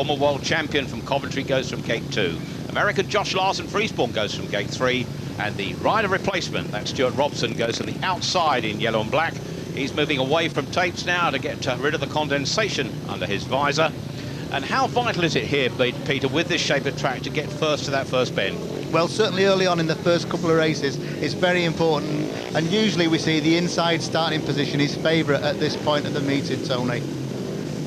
Former world champion from Coventry goes from gate 2. American Josh Larson for Eastbourne goes from gate 3. And the rider replacement, that's Stuart Robson, goes to the outside in yellow and black. He's moving away from tapes now to get rid of the condensation under his visor. And how vital is it here, Peter, with this shape of track to get first to that first bend? Well, certainly early on in the first couple of races, it's very important. And usually we see the inside starting position is favourite at this point of the meeting, Tony.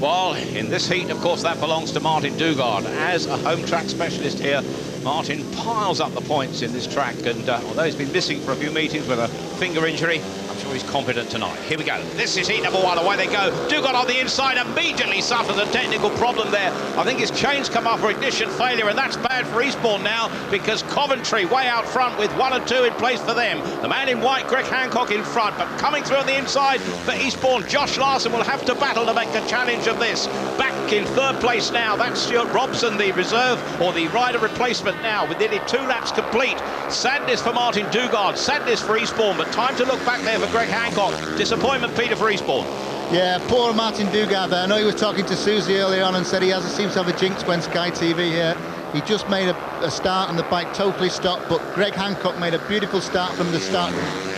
Well, in this heat, of course, that belongs to Martin Dugard. As a home track specialist here, Martin piles up the points in this track, and although he's been missing for a few meetings with a finger injury, I'm sure he's confident tonight. Here we go. This is heat number 1. Away they go. Dugard on the inside immediately suffers a technical problem there. I think his chains come off for ignition failure, and that's bad for Eastbourne now, because Coventry way out front with 1 and 2 in place for them. The man in white, Greg Hancock, in front, but coming through on the inside for Eastbourne, Josh Larson will have to battle to make a challenge of this. Back in third place now, that's Stuart Robson, the reserve or the rider replacement now, with nearly 2 laps complete. Sadness for Martin Dugard, sadness for Eastbourne, but time to look back there for Greg Hancock. Disappointment, Peter, for Eastbourne. Yeah, poor Martin Dugard there. I know he was talking to Susie earlier on and said he seems to have a jinx when Sky TV here. He just made a start and the bike totally stopped, but Greg Hancock made a beautiful start from the start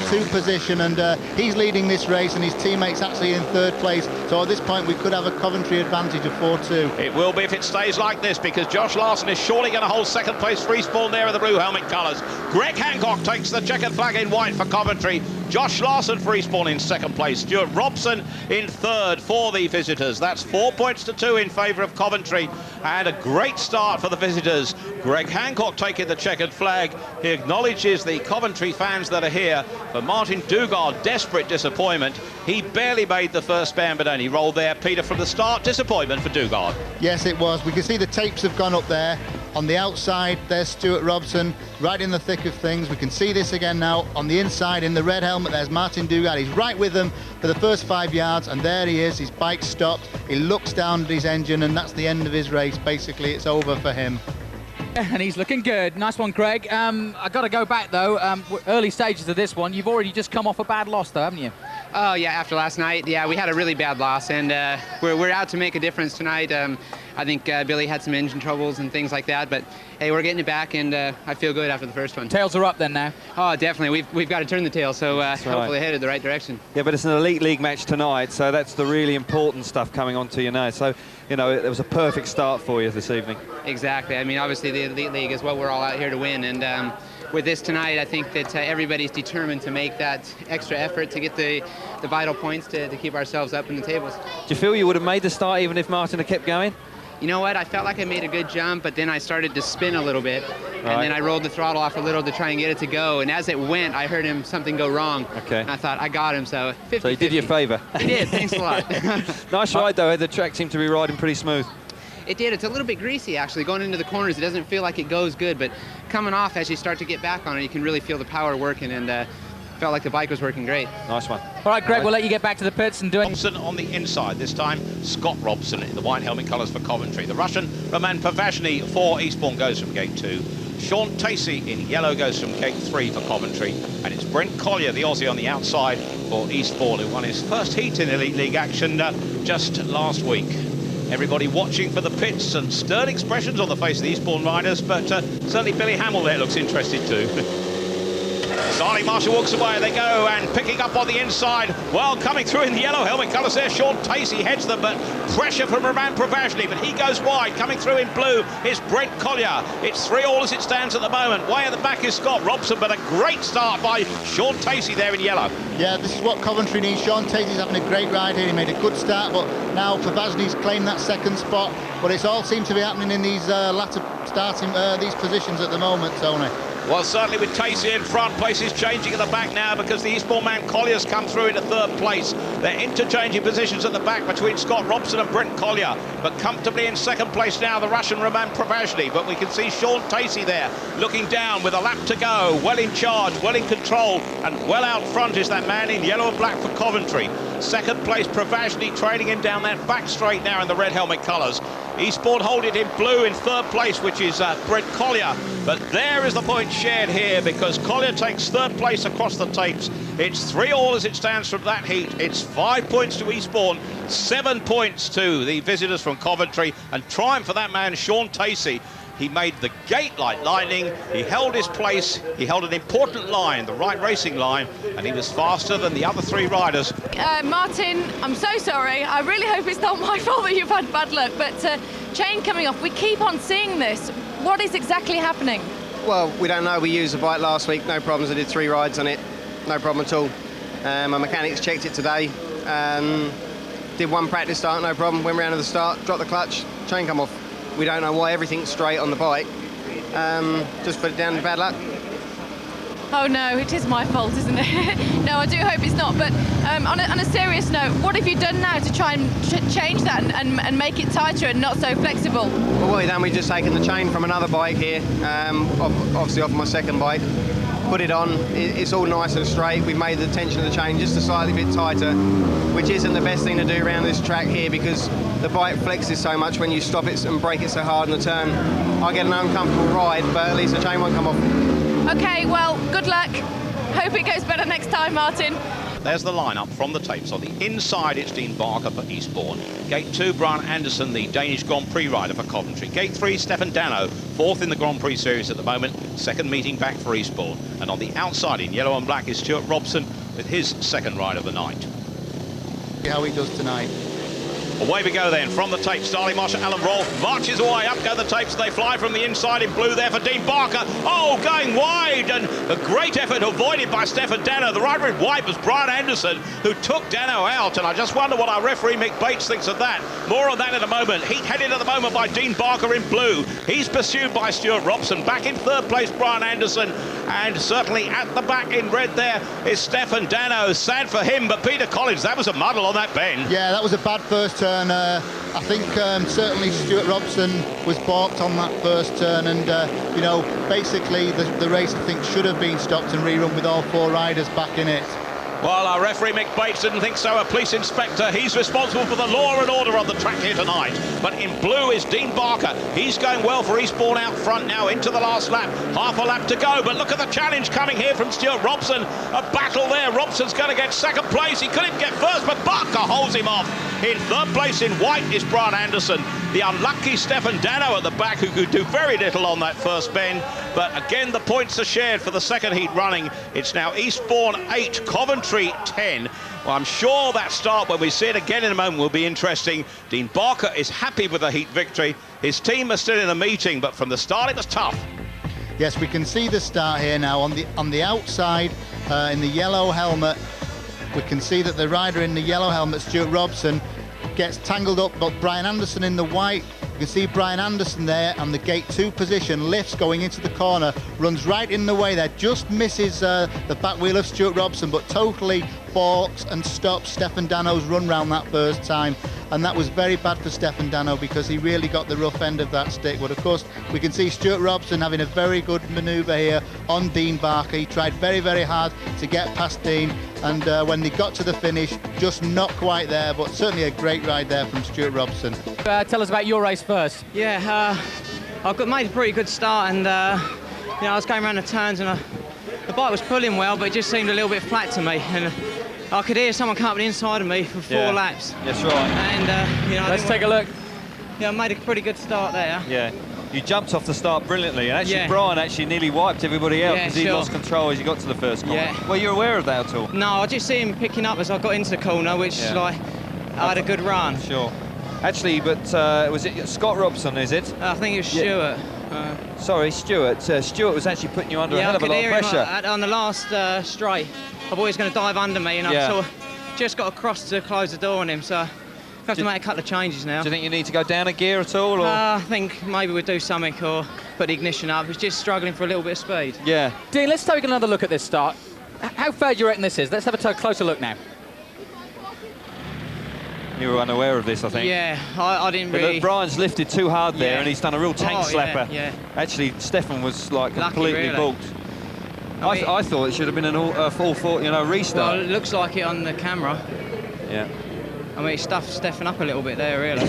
to position, and he's leading this race, and his teammates actually in third place. So at this point we could have a Coventry advantage of 4-2. It will be if it stays like this, because Josh Larson is surely going to hold second place for Eastbourne there in the blue helmet colours. Greg Hancock takes the checkered flag in white for Coventry. Josh Larson for Eastbourne in second place. Stuart Robson in third for the visitors. That's 4 points to 2 in favour of Coventry, and a great start for the visitors. Greg Hancock taking the checkered flag. He acknowledges the Coventry fans that are here. For Martin Dugard, desperate disappointment. He barely made the first bend, but only rolled there. Peter, from the start, disappointment for Dugard. Yes, it was. We can see the tapes have gone up there. On the outside, there's Stuart Robson, right in the thick of things. We can see this again now. On the inside, in the red helmet, there's Martin Dugard. He's right with them for the first 5 yards, and there he is. His bike stopped. He looks down at his engine, and that's the end of his race. Basically, it's over for him. And he's looking good. Nice one, Greg. I got to go back, though. Early stages of this one. You've already just come off a bad loss, though, haven't you? Oh, yeah, after last night. Yeah, we had a really bad loss, and we're out to make a difference tonight. I think Billy had some engine troubles and things like that, but hey, we're getting it back, and I feel good after the first one. Tails are up then now. Oh, definitely. We've got to turn the tail, so hopefully headed the right direction. Yeah, but it's an Elite League match tonight, so that's the really important stuff coming onto you now. So, you know, it was a perfect start for you this evening. Exactly. I mean, obviously the Elite League is what we're all out here to win, and with this tonight, I think that everybody's determined to make that extra effort to get the vital points to keep ourselves up in the tables. Do you feel you would have made the start even if Martin had kept going? You know what? I felt like I made a good jump, but then I started to spin a little bit, and then I rolled the throttle off a little to try and get it to go. And as it went, I heard something go wrong. Okay. And I thought, I got him, so 50-50. So he did you a favour. He did. Thanks a lot. Nice ride, though. The track seemed to be riding pretty smooth. It did. It's a little bit greasy, actually. Going into the corners, it doesn't feel like it goes good, but coming off, as you start to get back on it, you can really feel the power working, and felt like the bike was working great. Nice one. All right, Greg, we'll let you get back to the pits and do it. Robson on the inside, this time Scott Robson in the white helmet colours for Coventry. The Russian Roman Pavashny for Eastbourne goes from gate 2. Sean Tacey in yellow goes from gate 3 for Coventry. And it's Brent Collier, the Aussie, on the outside for Eastbourne, who won his first heat in Elite League action just last week. Everybody watching for the pits, and stern expressions on the face of the Eastbourne riders, but certainly Billy Hamill there looks interested too. Starling Marshall walks away, they go, and picking up on the inside, well, coming through in the yellow helmet colours there, Sean Tacey heads them, but pressure from Roman Pavashny, but he goes wide. Coming through in blue is Brent Collier. It's 3-all as it stands at the moment. Way at the back is Scott Robson, but a great start by Sean Tacey there in yellow. Yeah, this is what Coventry needs. Sean Tacey's having a great ride here. He made a good start, but now Pavashny's claimed that second spot, but it's all seems to be happening in these latter starting these positions at the moment, Tony. Well, certainly with Tacey in front, places changing at the back now because the Eastbourne man Collier's come through into third place. They're interchanging positions at the back between Scott Robson and Brent Collier, but comfortably in second place now, the Russian Roman Pavashny. But we can see Sean Tacey there looking down with a lap to go, well in charge, well in control, and well out front is that man in yellow and black for Coventry. Second place, Pavashny trailing him down that back straight now in the red helmet colours. Eastbourne hold it in blue in third place, which is Brent Collier. But there is the point shared here, because Collier takes third place across the tapes. It's 3-all as it stands from that heat. It's 5 points to Eastbourne, 7 points to the visitors from Coventry, and triumph for that man, Sean Tacey. He made the gate like lightning, he held his place, he held an important line, the right racing line, and he was faster than the other 3 riders. Martin, I'm so sorry. I really hope it's not my fault that you've had bad luck, but chain coming off, we keep on seeing this. What is exactly happening? Well, we don't know. We used the bike last week, no problems. I did 3 rides on it, no problem at all. My mechanics checked it today, did 1 practice start, no problem. Went round to the start, dropped the clutch, chain come off. We don't know why, everything's straight on the bike. Just put it down to bad luck. Oh no, it is my fault, isn't it? No, I do hope it's not. But on a serious note, what have you done now to try and change that and make it tighter and not so flexible? Well, what we've done, we've just taken the chain from another bike here, obviously off my second bike, put it on. It's all nice and straight. We've made the tension of the chain just a slightly bit tighter, which isn't the best thing to do around this track here, because the bike flexes so much when you stop it and brake it so hard in the turn. I get an uncomfortable ride, but at least the chain won't come off. Okay, well, good luck. Hope it goes better next time, Martin. There's the lineup from the tapes. On the inside, it's Dean Barker for Eastbourne. Gate 2, Brian Anderson, the Danish Grand Prix rider for Coventry. Gate 3, Stefan Dano, 4th in the Grand Prix series at the moment. Second meeting back for Eastbourne. And on the outside, in yellow and black, is Stuart Robson with his second ride of the night. See how he does tonight. Away we go then, from the tape, Starling Marshall, Alan Rolfe marches away, up go the tapes, they fly from the inside in blue there for Dean Barker. Oh, going wide, and a great effort avoided by Stefan Dano. The rider in white was Brian Anderson, who took Dano out, and I just wonder what our referee Mick Bates thinks of that. More on that in a moment. Heat headed at the moment by Dean Barker in blue. He's pursued by Stuart Robson. Back in third place, Brian Anderson, and certainly at the back in red there is Stefan Dano. Sad for him, but Peter Collins, that was a muddle on that bend. Yeah, that was a bad first turn. I think certainly Stuart Robson was balked on that first turn, and you know, basically the race I think should have been stopped and rerun with all 4 riders back in it. Well, our referee Mick Bates didn't think so. A police inspector, he's responsible for the law and order on the track here tonight. But in blue is Dean Barker. He's going well for Eastbourne out front now into the last lap. Half a lap to go, but look at the challenge coming here from Stuart Robson. A battle there. Robson's going to get second place. He couldn't get first, but Barker holds him off. In third place in white is Brian Anderson. The unlucky Stefan Dano at the back, who could do very little on that first bend. But again, the points are shared for the second heat running. It's now Eastbourne 8, Coventry 10. Well, I'm sure that start, when we see it again in a moment, will be interesting. Dean Barker is happy with the heat victory. His team are still in a meeting, but from the start it was tough. Yes, we can see the start here now on the outside in the yellow helmet. We can see that the rider in the yellow helmet, Stuart Robson, gets tangled up, but Brian Anderson in the white. You can see Brian Anderson there, and the gate 2 position lifts going into the corner, runs right in the way there, just misses the back wheel of Stuart Robson, but totally balks and stops Stefan Dano's run round that first time. And that was very bad for Stefan Dano, because he really got the rough end of that stick. But of course, we can see Stuart Robson having a very good manoeuvre here on Dean Barker. He tried very, very hard to get past Dean, and when they got to the finish, just not quite there, but certainly a great ride there from Stuart Robson. Tell us about your race first. Yeah, I made a pretty good start, and you know, I was going around the turns, and the bike was pulling well, but it just seemed a little bit flat to me, and I could hear someone come up the inside of me for 4 laps. That's right. And you know, Let's take a look. Yeah, I made a pretty good start there. Yeah, you jumped off the start brilliantly, and actually Yeah. Brian actually nearly wiped everybody else, because he sure. lost control as you got to the first corner. Yeah. Were you aware of that at all? No, I just see him picking up as I got into the corner, which like I had a good run. Sure. Actually, but was it Scott Robson, is it? I think it was Stuart. Sorry, Stuart. Stuart was actually putting you under a hell of a lot of pressure. On the last straight. I thought he was going to dive under me, and I sort of just got across to close the door on him, so I have to make a couple of changes now. Do you think you need to go down a gear at all? Or? I think maybe we'll do something, or put the ignition up. He's just struggling for a little bit of speed. Yeah. Dean, let's take another look at this start. How fair do you reckon this is? Let's have a closer look now. You were unaware of this, I think. Yeah, I didn't But really... Look, Brian's lifted too hard there, and he's done a real tank slapper. Yeah. Actually, Stefan was like Lucky, completely really. balked. I I thought it should have been an full restart. Well, it looks like it on the camera. Yeah. I mean, stuff's stiffened up a little bit there, really.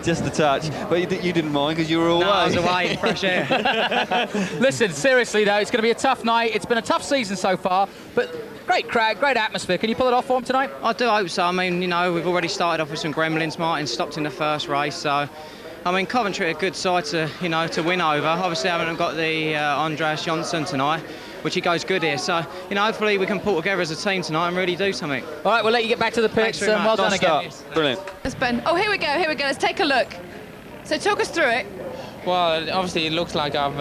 Just a touch. But you didn't mind because you were away. No, I was away in fresh air. Listen, seriously though, it's going to be a tough night. It's been a tough season so far, but great crowd, great atmosphere. Can you pull it off for them tonight? I do hope so. I mean, you know, we've already started off with some gremlins. Martin stopped in the first race, so I mean, Coventry are a good side to, you know, to win over. Obviously, I haven't got the Andreas Johnson tonight, which he goes good here. So, you know, hopefully we can pull together as a team tonight and really do something. All right, we'll let you get back to the pits. Well done again. Brilliant. That's Ben. Oh, here we go. Let's take a look. So talk us through it. Well, obviously it looks like I'm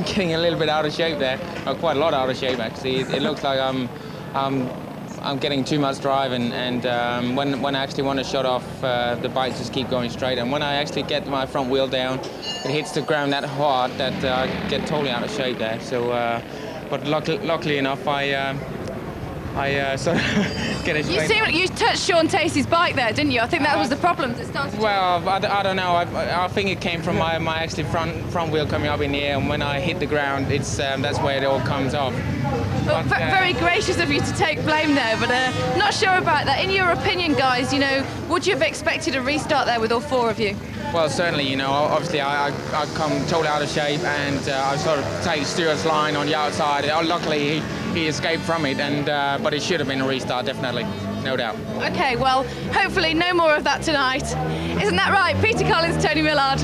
getting a little bit out of shape there. Quite a lot out of shape actually. It looks like I'm getting too much drive, and when I actually want to shut off, the bike just keep going straight. And when I actually get my front wheel down, it hits the ground that hard that I get totally out of shape there. So, but luckily enough, I sort of get it straight. You touched Sean Tacey's bike there, didn't you? I think that was the problem that started. Well, I don't know. I think it came from my actually front wheel coming up in the air, and when I hit the ground, it's that's where it all comes off. Well, very gracious of you to take blame there, but not sure about that. In your opinion, guys, you know, would you have expected a restart there with all four of you? Well, certainly, you know, obviously I come totally out of shape, and I sort of take Stuart's line on the outside. Luckily, he escaped from it, and but it should have been a restart, definitely, no doubt. Okay, well, hopefully no more of that tonight. Isn't that right? Peter Collins, Tony Millard.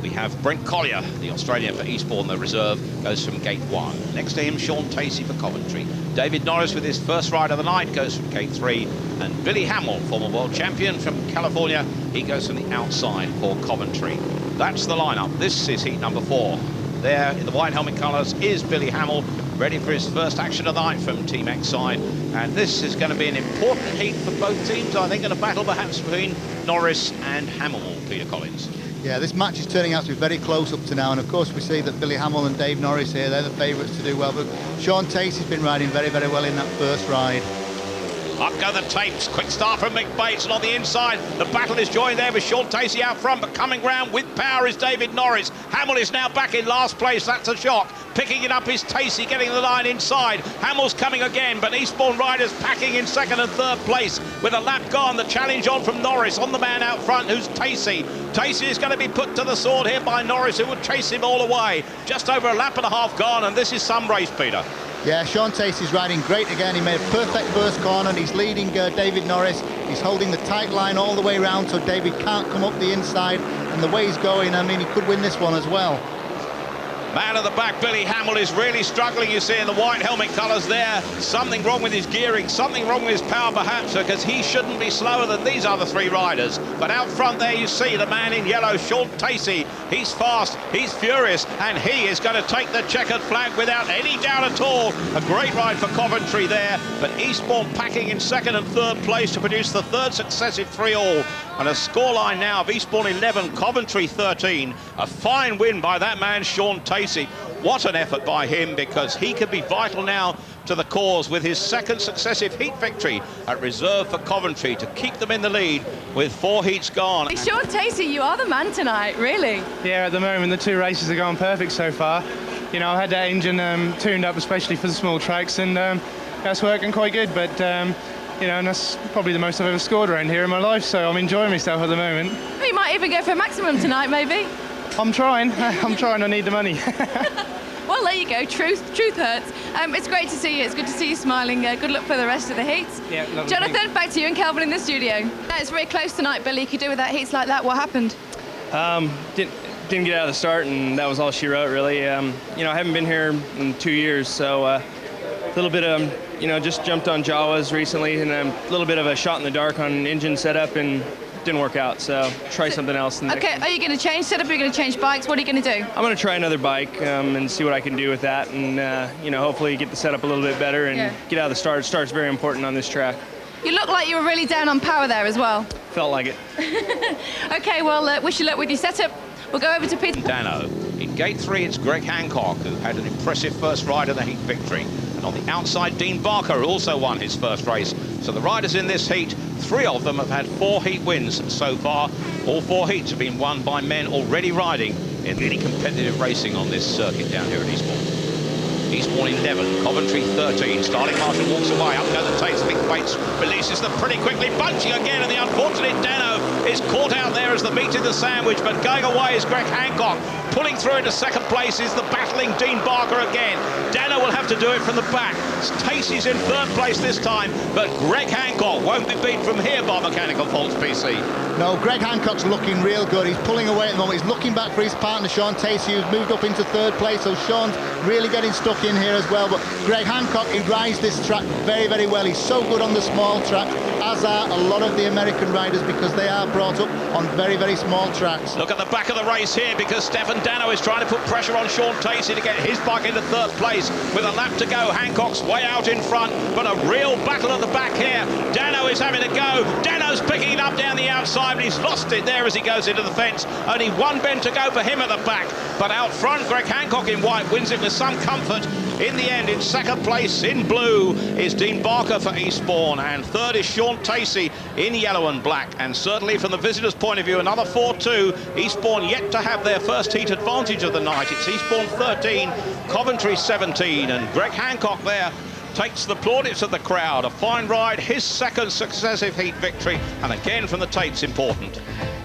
We have Brent Collier, the Australian for Eastbourne, the reserve, goes from gate 1. Next to him, Sean Tacey for Coventry. David Norris with his first ride of the night goes from gate 3. And Billy Hamill, former world champion from California, he goes from the outside for Coventry. That's the lineup. This is heat number 4. There in the white helmet colours is Billy Hamill, ready for his first action of the night from Team X side. And this is going to be an important heat for both teams, I think, in a battle perhaps between Norris and Hamill, Peter Collins. Yeah, this match is turning out to be very close up to now, and of course we see that Billy Hamill and Dave Norris here, they're the favourites to do well, but Sean Tacey's been riding very, very well in that first ride. Up go the tapes. Quick start from Mick Bates, and on the inside, the battle is joined there with Sean Tacey out front, but coming round with power is David Norris. Hamill is now back in last place. That's a shock. Picking it up is Tacey, getting the line inside. Hamill's coming again, but Eastbourne riders packing in second and third place with a lap gone. The challenge on from Norris on the man out front, who's Tacey. Tacey is going to be put to the sword here by Norris, who would chase him all the way. Just over a lap and a half gone, and this is some race, Peter. Yeah, Sean Tacey's riding great again. He made a perfect first corner, and he's leading David Norris. He's holding the tight line all the way around, so David can't come up the inside. And the way he's going, I mean, he could win this one as well. Man at the back, Billy Hamill, is really struggling, you see, in the white helmet colours there. Something wrong with his gearing, something wrong with his power perhaps, because he shouldn't be slower than these other 3 riders. But out front there you see the man in yellow, Sean Tacey. He's fast, he's furious, and he is going to take the checkered flag without any doubt at all. A great ride for Coventry there, but Eastbourne packing in second and third place to produce the third successive 3-all. And a scoreline now of Eastbourne 11, Coventry 13. A fine win by that man, Sean Tacey. What an effort by him, because he could be vital now to the cause with his second successive heat victory at reserve for Coventry to keep them in the lead with 4 heats gone. Hey, Sean Tacey, you are the man tonight, really. Yeah, at the moment the 2 races are going perfect so far. You know, I had that engine tuned up especially for the small tracks, and that's working quite good, but you know, and that's probably the most I've ever scored around here in my life, so I'm enjoying myself at the moment. You might even go for a maximum tonight, maybe. I'm trying, I need the money. Well, there you go, truth hurts. It's great to see you, it's good to see you smiling. Good luck for the rest of the heats. Yeah, lovely. Jonathan, back to you and Calvin in the studio. It's very close tonight, Billy. You could do without heats like that. What happened? Didn't get out of the start, and that was all she wrote, really. You know, I haven't been here in 2 years, so a little bit of, you know, just jumped on Jawas recently, and a little bit of a shot in the dark on engine setup, and didn't work out, so try something else. Okay, are you going to change setup? Are you going to change bikes? What are you going to do? I'm going to try another bike and see what I can do with that, and you know, hopefully get the setup a little bit better and get out of the start. Start's very important on this track. You look like you were really down on power there as well. Felt like it. Okay, well, wish you luck with your setup. We'll go over to Peter. Dano. In gate 3, it's Greg Hancock, who had an impressive first ride in the heat victory. And on the outside, Dean Barker, who also won his first race. So the riders in this heat, 3 of them have had 4 heat wins so far. All 4 heats have been won by men already riding in really competitive racing on this circuit down here at Eastbourne. Eastbourne 11, Coventry 13. Starling Marshall walks away. Up go the Tates. Big Bates releases them pretty quickly. Bunching again, and the unfortunate Dano is caught out there as the meat in the sandwich. But going away is Greg Hancock. Pulling through into second place is the battling Dean Barker again. Dano will have to do it from the back. Tacey's in third place this time, but Greg Hancock won't be beat from here by mechanical faults, PC. No, Greg Hancock's looking real good. He's pulling away at the moment. He's looking back for his partner, Sean Tacey, who's moved up into third place. So Sean's really getting stuck in here as well. But Greg Hancock, he rides this track very, very well. He's so good on the small track, as are a lot of the American riders, because they are brought up on very, very small tracks. Look at the back of the race here, because Stefan Dano is trying to put pressure on Sean Tacey to get his bike into third place. With a lap to go, Hancock's way out in front, but a real battle at the back here. Dano is having a go. Dano's picking it up down the outside, but he's lost it there as he goes into the fence. Only one bend to go for him at the back, but out front, Greg Hancock in white wins it with some comfort. In the end, in second place in blue is Dean Barker for Eastbourne, and third is Sean Tacey in yellow and black. And certainly from the visitors' point of view, another 4-2. Eastbourne yet to have their first heat advantage of the night. It's Eastbourne 13, Coventry 17, and Greg Hancock there takes the plaudits of the crowd. A fine ride, his second successive heat victory, and again from the Tates important.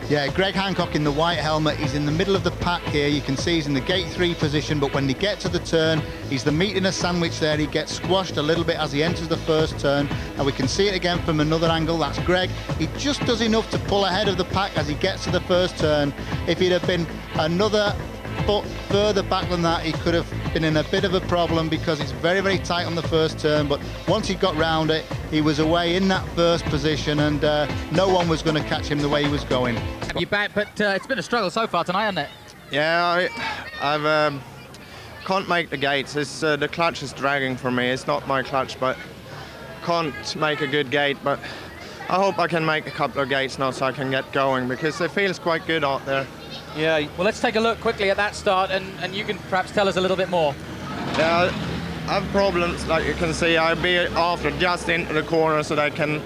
Yeah, Greg Hancock in the white helmet. He's in the middle of the pack here. You can see he's in the gate 3 position, but when they get to the turn, he's the meat in a sandwich there. He gets squashed a little bit as he enters the first turn, and we can see it again from another angle. That's Greg. He just does enough to pull ahead of the pack as he gets to the first turn. If he'd have been another foot further back than that, he could have been in a bit of a problem, because it's very, very tight on the first turn. But once he got round it, he was away in that first position, and no one was going to catch him the way he was going. You bet, but it's been a struggle so far tonight, hasn't it? Yeah, I've can't make the gates. It's the clutch is dragging for me. It's not my clutch, but can't make a good gate. But I hope I can make a couple of gates now so I can get going, because it feels quite good out there. Yeah. Well, let's take a look quickly at that start, and you can perhaps tell us a little bit more. Yeah, I have problems, like you can see. I'll be after just into the corner, so they can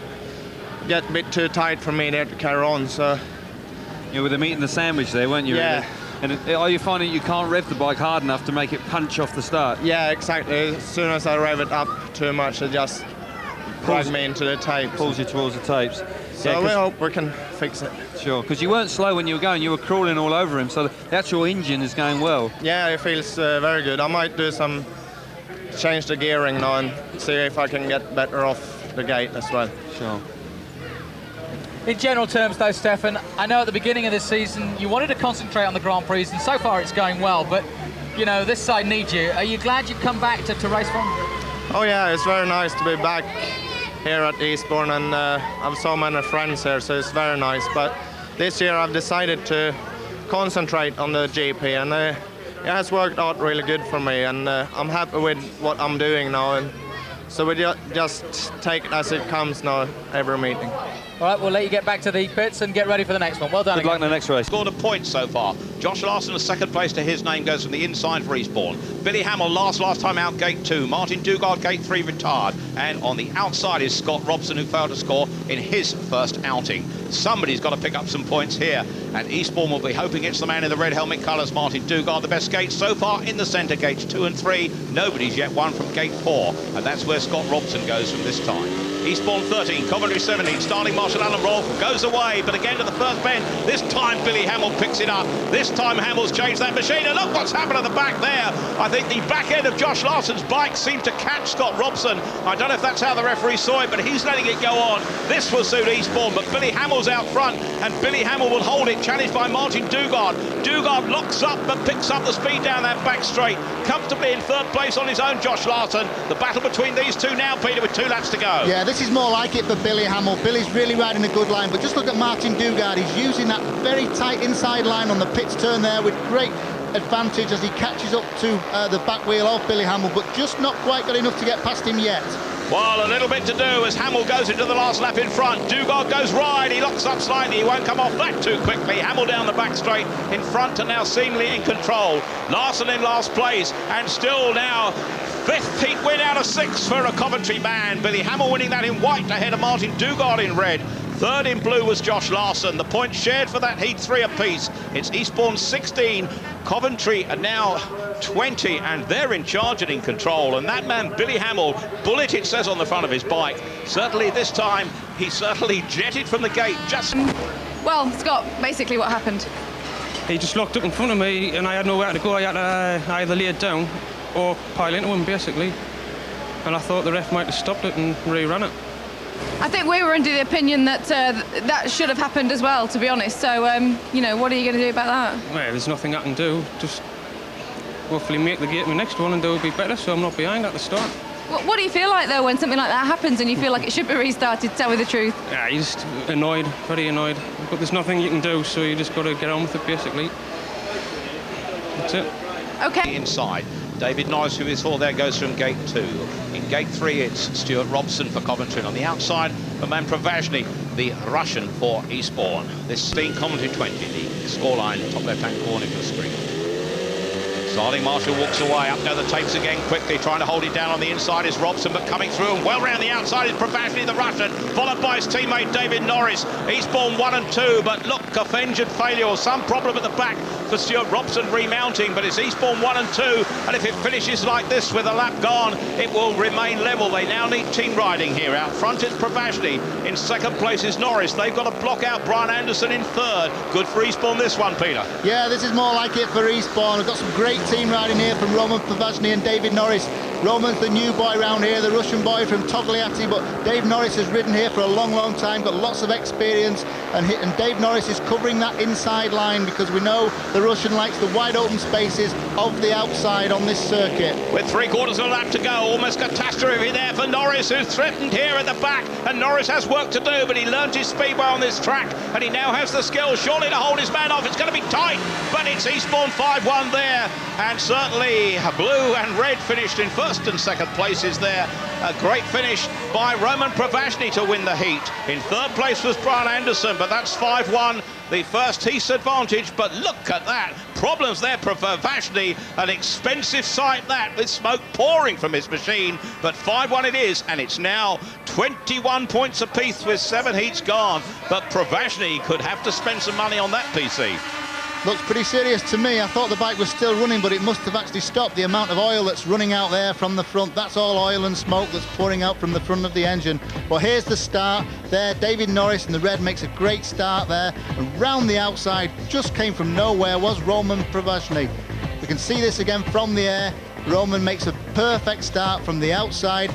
get a bit too tight for me there to carry on. So. You were the meat in the sandwich there, weren't you? Yeah. Really? And are you finding you can't rev the bike hard enough to make it punch off the start? Yeah, exactly. As soon as I rev it up too much, it just drags me into the tapes. Pulls you towards the tapes. So yeah, we hope we can fix it. Sure, because you weren't slow when you were going. You were crawling all over him, so the actual engine is going well. Yeah, it feels very good. I might do change the gearing now and see if I can get better off the gate as well. Sure. In general terms, though, Stefan, I know at the beginning of this season you wanted to concentrate on the Grand Prix, and so far it's going well, but, you know, this side needs you. Are you glad you've come back to race from? Oh, yeah, it's very nice to be back here at Eastbourne, and I have so many friends here, so it's very nice. But this year I've decided to concentrate on the GP, and it has worked out really good for me, and I'm happy with what I'm doing now. And so we just take it as it comes now, every meeting. All right, we'll let you get back to the pits and get ready for the next one. Well done. Good luck in the next race. Scored a point so far. Josh Larson, a second place to his name, goes from the inside for Eastbourne. Billy Hamill last time out, gate 2. Martin Dugard, gate 3, retired. And on the outside is Scott Robson, who failed to score in his first outing. Somebody's got to pick up some points here, and Eastbourne will be hoping it's the man in the red helmet colours, Martin Dugard. The best gate so far in the centre, gates 2 and 3. Nobody's yet won from gate 4, and that's where Scott Robson goes from this time. Eastbourne 13, Coventry 17, Starling Marshall Alan Rolfe goes away, but again to the first bend. This time Billy Hamill picks it up. This time Hamill's changed that machine, and look what's happened at the back there. I think the back end of Josh Larson's bike seemed to catch Scott Robson. I don't know if that's how the referee saw it, but he's letting it go on. This will suit Eastbourne, but Billy Hamill's out front, and Billy Hamill will hold it, challenged by Martin Dugard. Dugard locks up but picks up the speed down that back straight. Comfortably in third place on his own, Josh Larson. The battle between these two now, Peter, with 2 laps to go. Yeah, this is more like it for Billy Hamill. Billy's really riding a good line, but just look at Martin Dugard. He's using that very tight inside line on the pits turn there with great advantage as he catches up to the back wheel of Billy Hamill, but just not quite got enough to get past him yet. Well, a little bit to do as Hamill goes into the last lap in front. Dugard goes wide, he locks up slightly, he won't come off that too quickly. Hamill down the back straight in front and now seemingly in control. Larson in last place, and still now 5th heat win out of 6 for a Coventry man. Billy Hamill winning that in white ahead of Martin Dugard in red. Third in blue was Josh Larson. The points shared for that heat 3 apiece. It's Eastbourne 16, Coventry are now 20, and they're in charge and in control. And that man, Billy Hamill, bullet it says on the front of his bike. Certainly this time, he certainly jetted from the gate. Well, Scott, basically what happened? He just locked up in front of me and I had nowhere to go. I had to either lay it down or pile into him, basically. And I thought the ref might have stopped it and rerun it. I think we were under the opinion that that should have happened as well, to be honest. So, you know, what are you going to do about that? Well, there's nothing I can do. Just hopefully make the gate my next one and do it be better so I'm not behind at the start. What do you feel like, though, when something like that happens and you feel like it should be restarted, tell me the truth? Yeah, you're just annoyed, very annoyed. But there's nothing you can do, so you just got to get on with it, basically. That's it. OK. Inside. David Norris, who is all there, goes from gate 2. In gate 3, it's Stuart Robson for Coventry. And on the outside, Roman Privazhny, the Russian for Eastbourne. This being Coventry 20, the scoreline, top left-hand corner of the screen. Starling Marshall walks away. Up go the tapes again quickly, trying to hold it down on the inside is Robson, but coming through and well round the outside is Privazhny, the Russian, followed by his teammate David Norris. Eastbourne 1 and 2, but look, a engine failure or some problem at the back for Stuart Robson remounting, but it's Eastbourne 1 and 2, and if it finishes like this with a lap gone, it will remain level. They now need team riding here. Out front it's Privazhny, in second place is Norris. They've got to block out Brian Anderson in third. Good for Eastbourne this one, Peter. Yeah, this is more like it for Eastbourne. We've got some great team riding here from Roman Privazhny and David Norris. Roman's the new boy round here, the Russian boy from Togliatti, but Dave Norris has ridden here for a long time, got lots of experience, and Dave Norris is covering that inside line because we know the Russian likes the wide open spaces of the outside on this circuit. With 3/4 of a lap to go, almost catastrophe there for Norris, who's threatened here at the back, and Norris has work to do, but he learned his speedway on this track, and he now has the skills surely to hold his man off. It's going to be tight, but it's Eastbourne 5-1 there, and certainly blue and red finished in first and second places there. A great finish by Roman Privazhny to win the heat. In third place was Brian Anderson, but that's 5-1, the first heat's advantage. But look at that, problems there for Privazhny, an expensive sight that, with smoke pouring from his machine, but 5-1 it is, and it's now 21 points apiece with 7 heats gone. But Privazhny could have to spend some money on that PC. Looks pretty serious to me. I thought the bike was still running, but it must have actually stopped. The amount of oil that's running out there from the front, that's all oil and smoke that's pouring out from the front of the engine. Well, here's the start there. David Norris in the red makes a great start there. And round the outside, just came from nowhere, was Roman Privazhny. We can see this again from the air. Roman makes a perfect start from the outside.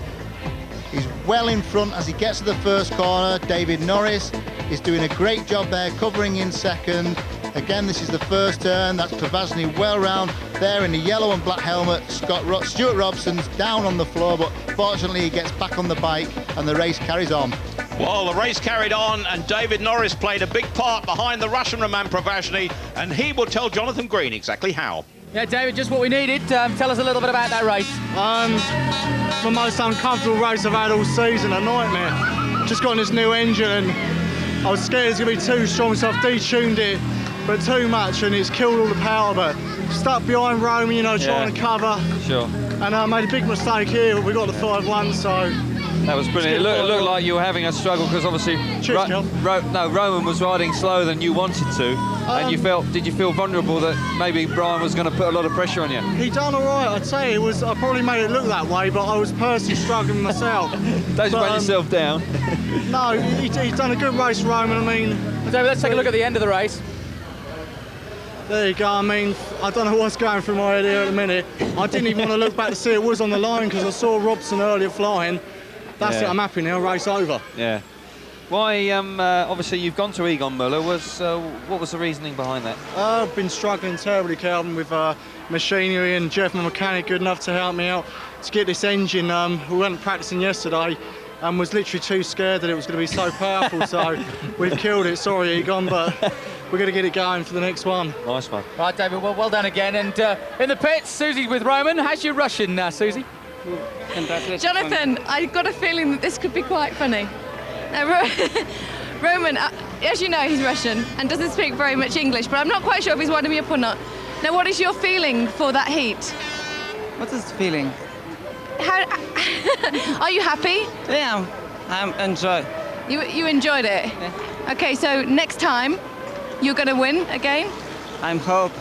He's well in front as he gets to the first corner. David Norris is doing a great job there, covering in second. Again, this is the first turn. That's Privazhny well round there in the yellow and black helmet. Stuart Robson's down on the floor, but fortunately he gets back on the bike and the race carries on. Well, the race carried on, and David Norris played a big part behind the Russian Roman Privazhny, and he will tell Jonathan Green exactly how. Yeah, David, just what we needed. Tell us a little bit about that race. The most uncomfortable race I've had all season, a nightmare. Just got on this new engine and I was scared it was going to be too strong, so I've detuned it, but too much, and it's killed all the power. But stuck behind Roman, you know, trying to cover. Sure. And I made a big mistake here, but we got the 5-1, so... That was brilliant. It looked like you were having a struggle because obviously Roman was riding slower than you wanted to, and did you feel vulnerable that maybe Brian was going to put a lot of pressure on you? He done all right, I'd say. I probably made it look that way, but I was personally struggling myself. Don't run yourself down. No, he's done a good race, Roman. I mean, David, let's take a look at the end of the race. There you go. I mean, I don't know what's going through my head here at the minute. I didn't even want to look back to see it was on the line because I saw Robson earlier flying. That's it, I'm happy now, race over. Yeah. Why, obviously you've gone to Egon Müller, what was the reasoning behind that? I've been struggling terribly, Calvin, with machinery, and Jeff, my mechanic, good enough to help me out to get this engine. We went practicing yesterday and was literally too scared that it was going to be so powerful, so we've killed it. Sorry, Egon, but we're going to get it going for the next one. Nice one. Right, David, well done again. And in the pits, Susie with Roman. How's your Russian, Susie? Jonathan, I got a feeling that this could be quite funny. Roman, as you know, he's Russian and doesn't speak very much English, but I'm not quite sure if he's winding me up or not. Now, what is your feeling for that heat? What is the feeling? Are you happy? Yeah, I'm enjoy. You enjoyed it? Yeah. Okay, so next time you're going to win again? I'm hope.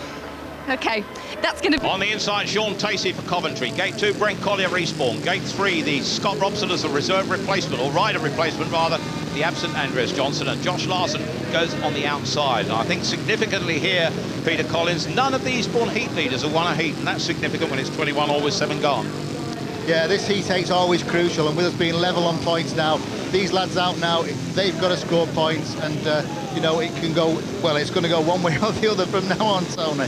Okay, that's going to be... On the inside, Sean Tacey for Coventry. Gate 2, Brent Collier, Eastbourne. Gate 3, the Scott Robson as a reserve replacement, or rider replacement rather, the absent Andreas Johnson, and Josh Larson goes on the outside. And I think significantly here, Peter Collins, none of the Eastbourne heat leaders have won a heat, and that's significant when it's 21 all with 7 gone. Yeah, this heat eight's always crucial, and with us being level on points now, these lads out now, they've got to score points, and you know, it can go, well, it's going to go one way or the other from now on, Tony.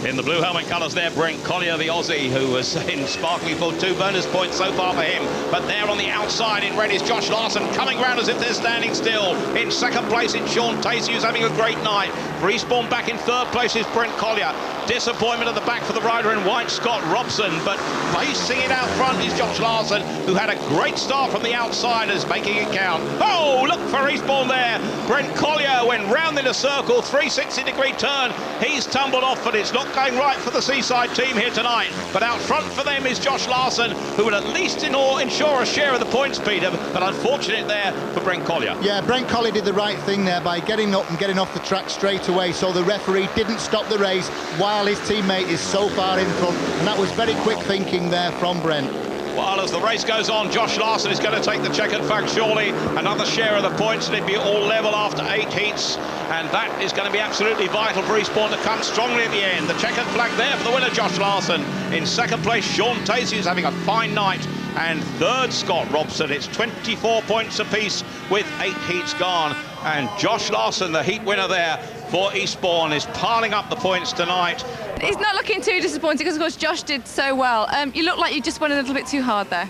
In the blue helmet colours there, Brent Collier, the Aussie, who was in sparkling full 2 bonus points so far for him. But there on the outside in red is Josh Larson, coming round as if they're standing still. In second place is Sean Tacey, who's having a great night. For Eastbourne, back in third place is Brent Collier. Disappointment at the back for the rider in white, Scott Robson. But racing it out front is Josh Larson, who had a great start from the outsiders, making it count. Oh, look for Eastbourne there. Brent Collier went round in a circle, 360-degree turn. He's tumbled off, but it's not going right for the Seaside team here tonight. But out front for them is Josh Larson, who would at least ensure a share of the points, Peter. But unfortunate there for Brent Collier. Yeah, Brent Collier did the right thing there by getting up and getting off the track straight away, so the referee didn't stop the race while his teammate is so far in front. And that was very quick thinking there from Brent. Well, as the race goes on, Josh Larson is going to take the checkered flag, surely. Another share of the points, and it'd be all level after 8 heats. And that is going to be absolutely vital for Eastbourne to come strongly at the end. The checkered flag there for the winner, Josh Larson. In second place, Sean Tacey is having a fine night. And third, Scott Robson. It's 24 points apiece with 8 heats gone. And Josh Larson, the heat winner there for Eastbourne, is piling up the points tonight. He's not looking too disappointed because, of course, Josh did so well. You look like you just went a little bit too hard there.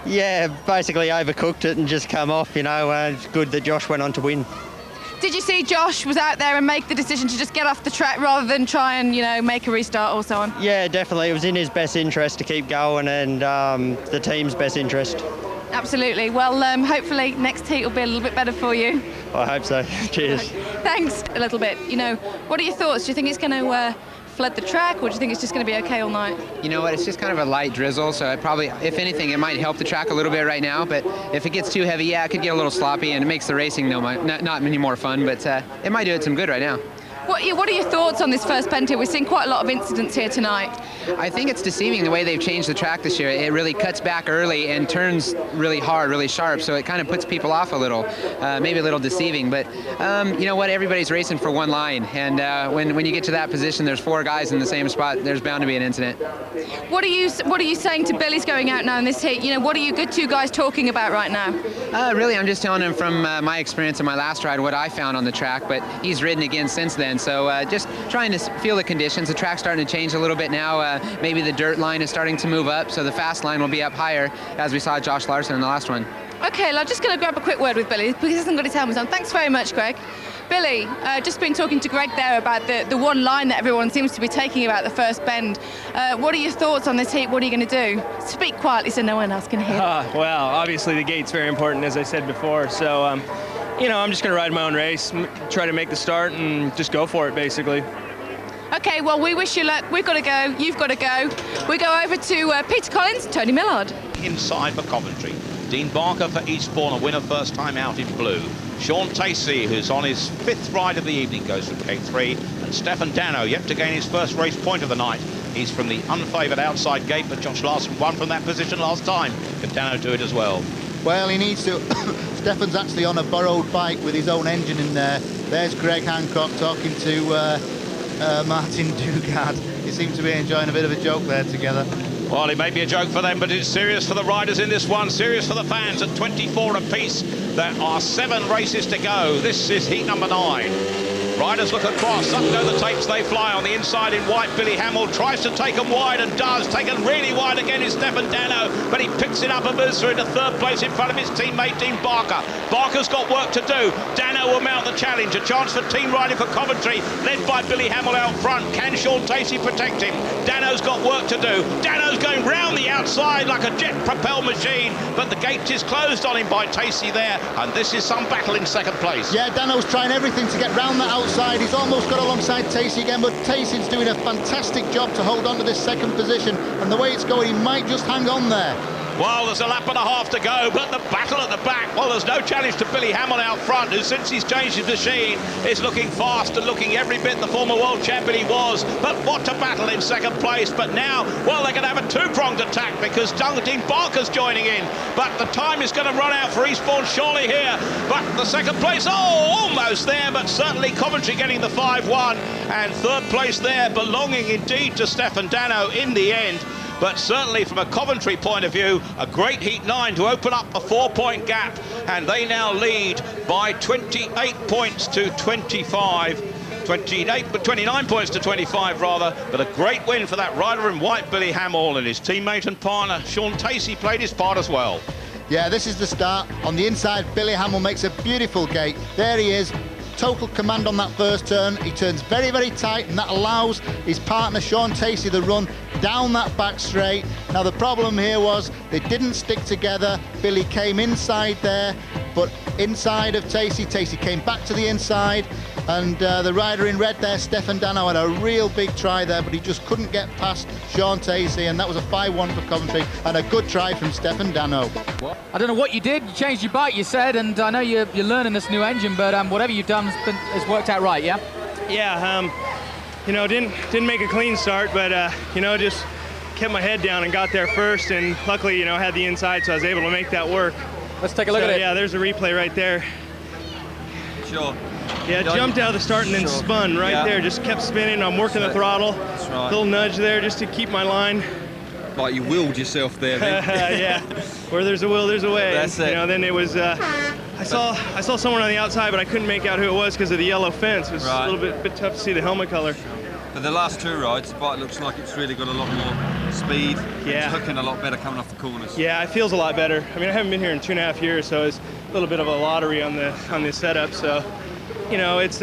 Yeah, basically overcooked it and just come off, you know. It's good that Josh went on to win. Did you see Josh was out there and make the decision to just get off the track rather than try and, you know, make a restart or so on? Yeah, definitely. It was in his best interest to keep going, and the team's best interest. Absolutely. Well, hopefully next heat will be a little bit better for you. I hope so. Cheers. Thanks a little bit. You know, what are your thoughts? Do you think it's going to flood the track, or do you think it's just going to be okay all night? You know what, it's just kind of a light drizzle, so it probably, if anything, it might help the track a little bit right now, but if it gets too heavy, yeah, it could get a little sloppy, and it makes the racing not any more fun, but it might do it some good right now. What are your thoughts on this first Penta? We're seeing quite a lot of incidents here tonight. I think it's deceiving the way they've changed the track this year. It really cuts back early and turns really hard, really sharp, so it kind of puts people off a little, maybe a little deceiving. But you know what? Everybody's racing for one line, and when you get to that position, there's 4 guys in the same spot. There's bound to be an incident. What are you saying to Billy's going out now in this heat? You know, what are you good 2 guys talking about right now? Really, I'm just telling him from my experience in my last ride what I found on the track, but he's ridden again since then. So just trying to feel the conditions. The track's starting to change a little bit now. Maybe the dirt line is starting to move up, so the fast line will be up higher, as we saw Josh Larson in the last one. Okay, well, I'm just going to grab a quick word with Billy because he hasn't got his helmet on. Thanks very much, Greg. Billy, just been talking to Greg there about the one line that everyone seems to be taking about the first bend. What are your thoughts on this heat? What are you going to do? Speak quietly so no one else can hear. Well, obviously the gate's very important, as I said before, so you know, I'm just going to ride my own race, try to make the start, and just go for it, basically. Okay, well, we wish you luck. We've got to go. You've got to go. We go over to Peter Collins, Tony Millard. Inside for Coventry. Dean Barker for Eastbourne, a winner first time out in blue. Sean Tacey, who's on his 5th ride of the evening, goes from gate 3. And Stefan Dano, yet to gain his first race point of the night. He's from the unfavoured outside gate, but Josh Larson won from that position last time. Can Dano do it as well? Well, he needs to. Stefan's actually on a borrowed bike with his own engine in there. There's Greg Hancock talking to Martin Dugard. They seem to be enjoying a bit of a joke there together. Well, it may be a joke for them, but it's serious for the riders in this one, serious for the fans at 24 apiece. There are 7 races to go. This is heat number 9. Riders look across, up go the tapes, they fly. On the inside in white, Billy Hamill tries to take them wide and does. Taken really wide again is Stefan Dano, but he picks it up and moves through into 3rd place in front of his teammate Dean Barker. Barker's got work to do. Dano will mount the challenge. A chance for team riding for Coventry, led by Billy Hamill out front. Can Sean Tacey protect him? Dano's got work to do. Dano's going round the outside like a jet-propelled machine, but the gate is closed on him by Tacey there, and this is some battle in 2nd place. Yeah, Dano's trying everything to get round the outside. He's almost got alongside Tacey again, but Tacey's doing a fantastic job to hold on to this 2nd position, and the way it's going, he might just hang on there. Well, there's a lap and a half to go, but the battle at the back, well, there's no challenge to Billy Hamill out front, who, since he's changed his machine, is looking fast and looking every bit the former world champion he was. But what a battle in second place. But now, well, they're going to have a two-pronged attack because Dean Barker's joining in. But the time is going to run out for Eastbourne surely here. But the second place, almost there, but certainly Coventry getting the 5-1. And third place there, belonging indeed to Stefan Dano in the end. But certainly from a Coventry point of view, a great heat 9 to open up a 4-point gap, and they now lead by 28 points to 25. 29 points to 25 rather, but a great win for that rider in white, Billy Hamill, and his teammate and partner Sean Tacey played his part as well. Yeah, this is the start. On the inside, Billy Hamill makes a beautiful gate. There he is. Total command on that first turn. He turns very, very tight, and that allows his partner Sean Tacey the run down that back straight. Now the problem here was they didn't stick together. Billy came inside there, but inside of Tacey. Tacey came back to the inside, and the rider in red there, Stefan Dano, had a real big try there, but he just couldn't get past Sean Tacey, and that was a 5-1 for Coventry, and a good try from Stefan Dano. I don't know what you did. You changed your bike, you said, and I know you're learning this new engine, but whatever you've done has worked out right, yeah? Yeah, you know, didn't make a clean start, but you know, just kept my head down and got there first, and luckily, you know, had the inside, so I was able to make that work. Let's take a look at it. Yeah, there's a replay right there. Sure. Yeah, jumped out of the start and then spun right there. Just kept spinning. I'm working the throttle. That's right. Little nudge there just to keep my line. Like you willed yourself there, then. Yeah. Where there's a will, there's a way. That's it. You know, then it was. I saw someone on the outside, but I couldn't make out who it was because of the yellow fence. It was a little bit tough to see the helmet color. For the last two rides, the bike looks like it's really got a lot more speed. Yeah. It's hooking a lot better coming off the corners. Yeah, it feels a lot better. I mean, I haven't been here in 2.5 years, so it's a little bit of a lottery on the setup. So, you know, it's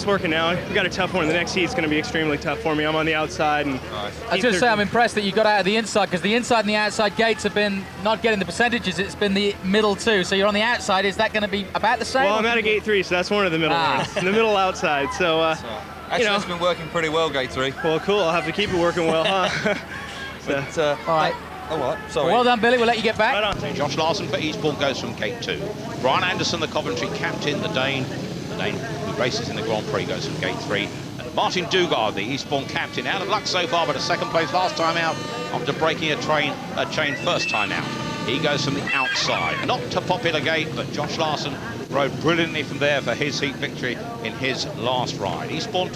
working now. We've got a tough one. The next heat's going to be extremely tough for me. I'm on the outside, and I was going to say I'm impressed that you got out of the inside, because the inside and the outside gates have been not getting the percentages. It's been the middle too. So you're on the outside. Is that going to be about the same? Well, I'm at a gate 3, so that's one of the middle ones. The middle outside. So, actually, you know, it's been working pretty well, gate 3. Well, cool. I'll have to keep it working well, huh? But, all right. Oh, what? Sorry. Well done, Billy. We'll let you get back. Right on. Josh Larson for Eastbourne goes from gate 2. Brian Anderson, the Coventry captain, the Dane who races in the Grand Prix, goes from gate 3. And Martin Dugard, the Eastbourne captain, out of luck so far, but a second place last time out after breaking a chain first time out. He goes from the outside. Not a popular gate, but Josh Larson rode brilliantly from there for his heat victory in his last ride. Eastbourne,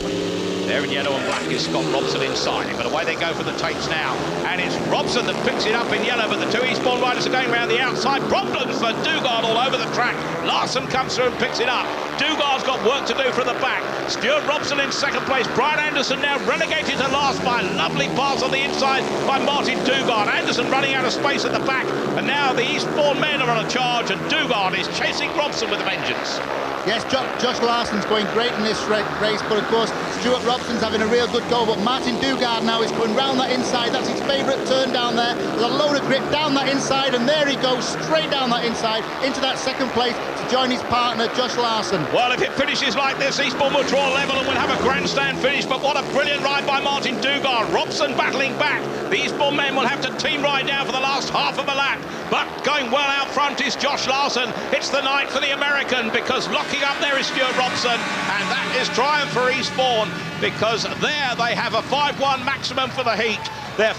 there in yellow and black is Scott Robson inside him, but away they go for the tapes now, and it's Robson that picks it up in yellow, but the two Eastbourne riders are going around the outside. Problems for Dugard all over the track. Larson comes through and picks it up. Dugard's got work to do for the back. Stuart Robson in second place. Brian Anderson now relegated to last by a lovely pass on the inside by Martin Dugard. Anderson running out of space at the back, and now the Eastbourne men are on a charge, and Dugard is chasing Robson with a vengeance. Yes, Josh Larson's going great in this race, but of course Stuart Robson's having a real good go, but Martin Dugard now is coming round that inside. That's his favourite turn down there. There's a load of grip down that inside, and there he goes straight down that inside into that second place to join his partner Josh Larson. Well, if it finishes like this, Eastbourne will draw level and will have a grandstand finish, but what a brilliant ride by Martin Dugard. Robson battling back. The Eastbourne men will have to team ride now for the last half of a lap, but going well out front is Josh Larson. It's the night for the American, because locking up there is Stuart Robson, and that is triumph for Eastbourne, because there they have a 5-1 maximum for the heat. Their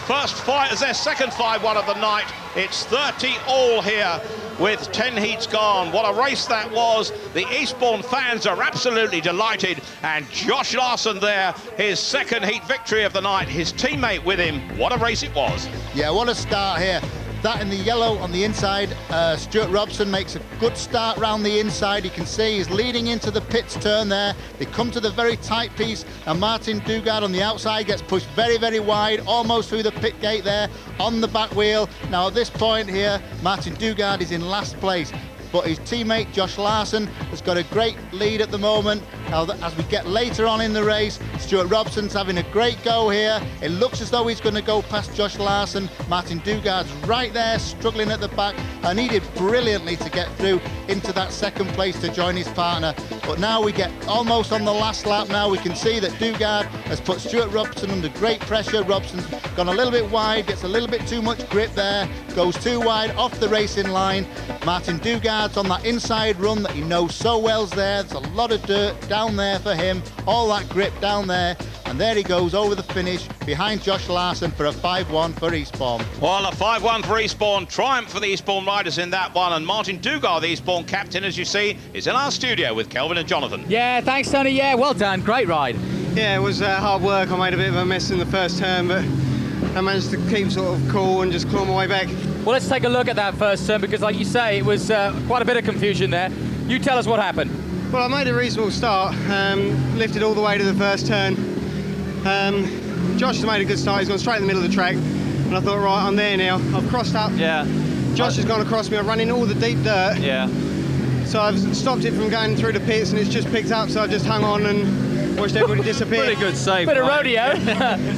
second 5-1 of the night. It's 30 all here with 10 heats gone. What a race that was. The Eastbourne fans are absolutely delighted, and Josh Larson there, his second heat victory of the night, his teammate with him. What a race it was. Yeah, what a start here. That in the yellow on the inside, Stuart Robson makes a good start round the inside. You can see he's leading into the pits turn there. They come to the very tight piece, and Martin Dugard on the outside gets pushed very, very wide, almost through the pit gate there on the back wheel. Now at this point here, Martin Dugard is in last place. but his teammate Josh Larson has got a great lead at the moment. Now, as we get later on in the race, Stuart Robson's having a great go here. It looks as though he's going to go past Josh Larson. Martin Dugard's right there, struggling at the back, and he did brilliantly to get through into that second place to join his partner. But now we get almost on the last lap now. We can see that Dugard has put Stuart Robson under great pressure. Robson's gone a little bit wide, gets a little bit too much grip there, goes too wide off the racing line. Martin Dugard's on that inside run that he knows so well's there. There's a lot of dirt down there for him, all that grip down there, and there he goes over the finish behind Josh Larson for a 5-1 for Eastbourne. Well, a 5-1 for Eastbourne, triumph for the Eastbourne riders in that one, and Martin Dugard, the Eastbourne captain, as you see, is in our studio with Kelvin and Jonathan. Yeah, thanks, Tony. Yeah, well done. Great ride. Yeah, it was hard work. I made a bit of a mess in the first turn, but I managed to keep sort of cool and just claw my way back. Well, let's take a look at that first turn, because like you say, it was quite a bit of confusion there. You tell us what happened. Well, I made a reasonable start, lifted all the way to the first turn. Josh has made a good start. He's gone straight in the middle of the track, and I thought, right, I'm there now. I've crossed up. Yeah. Josh has gone across me. I've run in all the deep dirt. Yeah. So I've stopped it from going through the pits, and it's just picked up. So I've just hung on and watched everybody disappear. Pretty good save. Bit of rodeo.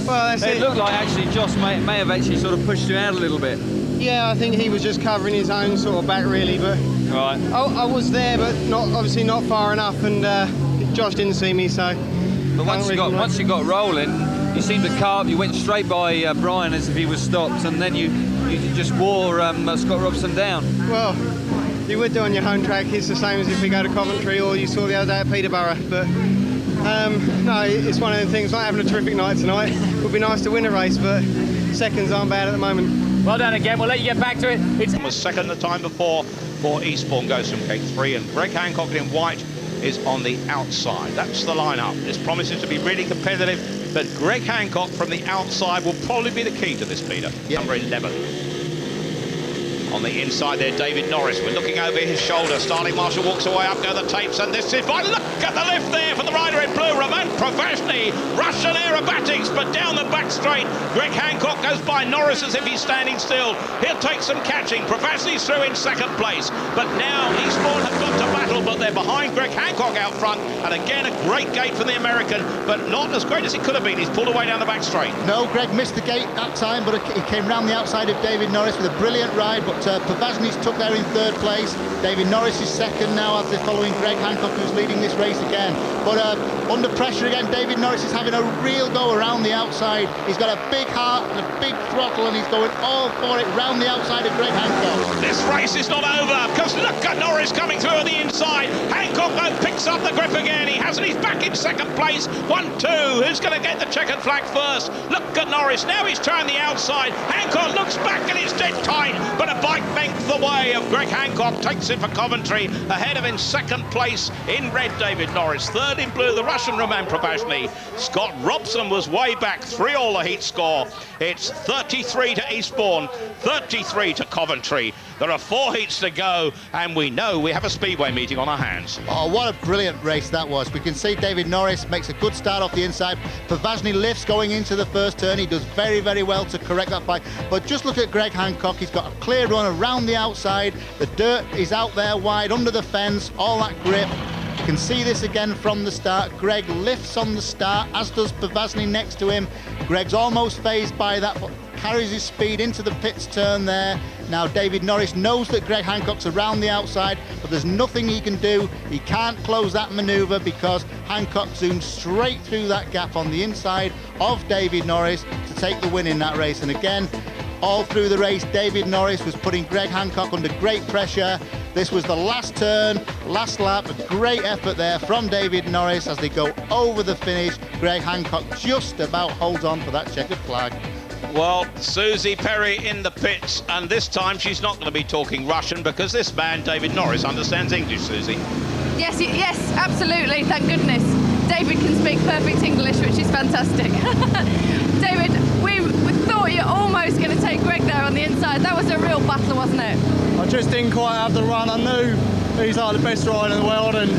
Well, that's it. It looked like actually Josh may have actually sort of pushed you out a little bit. Yeah, I think he was just covering his own sort of back, really. But right. I was there, but obviously not far enough, and Josh didn't see me. So. But once you got rolling, you seemed to carve. You went straight by Brian as if he was stopped, and then you just wore Scott Robson down. Well, you would do on your home track. It's the same as if we go to Coventry, or you saw the other day at Peterborough. But no, it's one of the things. Not having a terrific night tonight. It would be nice to win a race, but seconds aren't bad at the moment. Well done again. We'll let you get back to it. It was second the time before for Eastbourne goes from gate 3, and Greg Hancock in white is on the outside. That's the lineup. This promises to be really competitive, but Greg Hancock from the outside will probably be the key to this, Peter. Yep. Number 11. On the inside there, David Norris. We're looking over his shoulder. Starting Marshall walks away, up go the tapes, and this is fine. Look at the lift there for the rider in blue, Roman Professionally. Russian aerobatics, but down the back straight. Greg Hancock goes by Norris as if he's standing still. He'll take some catching. Professionally's through in second place, but now Eastbourne have got to battle, but they're behind Greg Hancock out front, and again a great gate for the American, but not as great as it could have been. He's pulled away down the back straight. No, Greg missed the gate that time, but he came round the outside of David Norris with a brilliant ride, but Pavazni's took there in third place. David Norris is second now as they're following Greg Hancock, who's leading this race again. But under pressure again, David Norris is having a real go around the outside. He's got a big heart and a big throttle, and he's going all for it round the outside of Greg Hancock. This race is not over, because look at Norris coming through on the inside. Hancock though picks up the grip again. He hasn't. He's back in second place. 1-2. Who's going to get the checkered flag first? Look at Norris. Now he's trying the outside. Hancock looks back and it's dead tight, but a bike length away of Greg Hancock takes it for Coventry. Ahead of in second place in red, David Norris. Third in blue, the Russian Roman Professionally. Scott Robson was way back. 3-all the heat score. It's 33 to Eastbourne, 33 to Coventry. There are 4 heats to go, and we know we have a speedway meeting on our hands. Oh, what a brilliant race that was. We can see David Norris makes a good start off the inside. Pavazny lifts going into the first turn. He does very, very well to correct that bike. But just look at Greg Hancock. He's got a clear run around the outside. The dirt is out there wide under the fence, all that grip. You can see this again from the start. Greg lifts on the start, as does Pavazny next to him. Greg's almost phased by that, but carries his speed into the pits turn there. Now David Norris knows that Greg Hancock's around the outside, but there's nothing he can do. He can't close that manoeuvre because Hancock zooms straight through that gap on the inside of David Norris to take the win in that race. And again, all through the race, David Norris was putting Greg Hancock under great pressure. This was the last turn, last lap, a great effort there from David Norris as they go over the finish. Greg Hancock just about holds on for that checkered flag. Well, Susie Perry in the pits, and this time she's not going to be talking Russian because this man, David Norris, understands English, Susie. Yes, absolutely, thank goodness. David can speak perfect English, which is fantastic. David, we thought you were almost going to take Greg there on the inside. That was a real battle, wasn't it? I just didn't quite have the run. I knew he's like the best rider in the world, and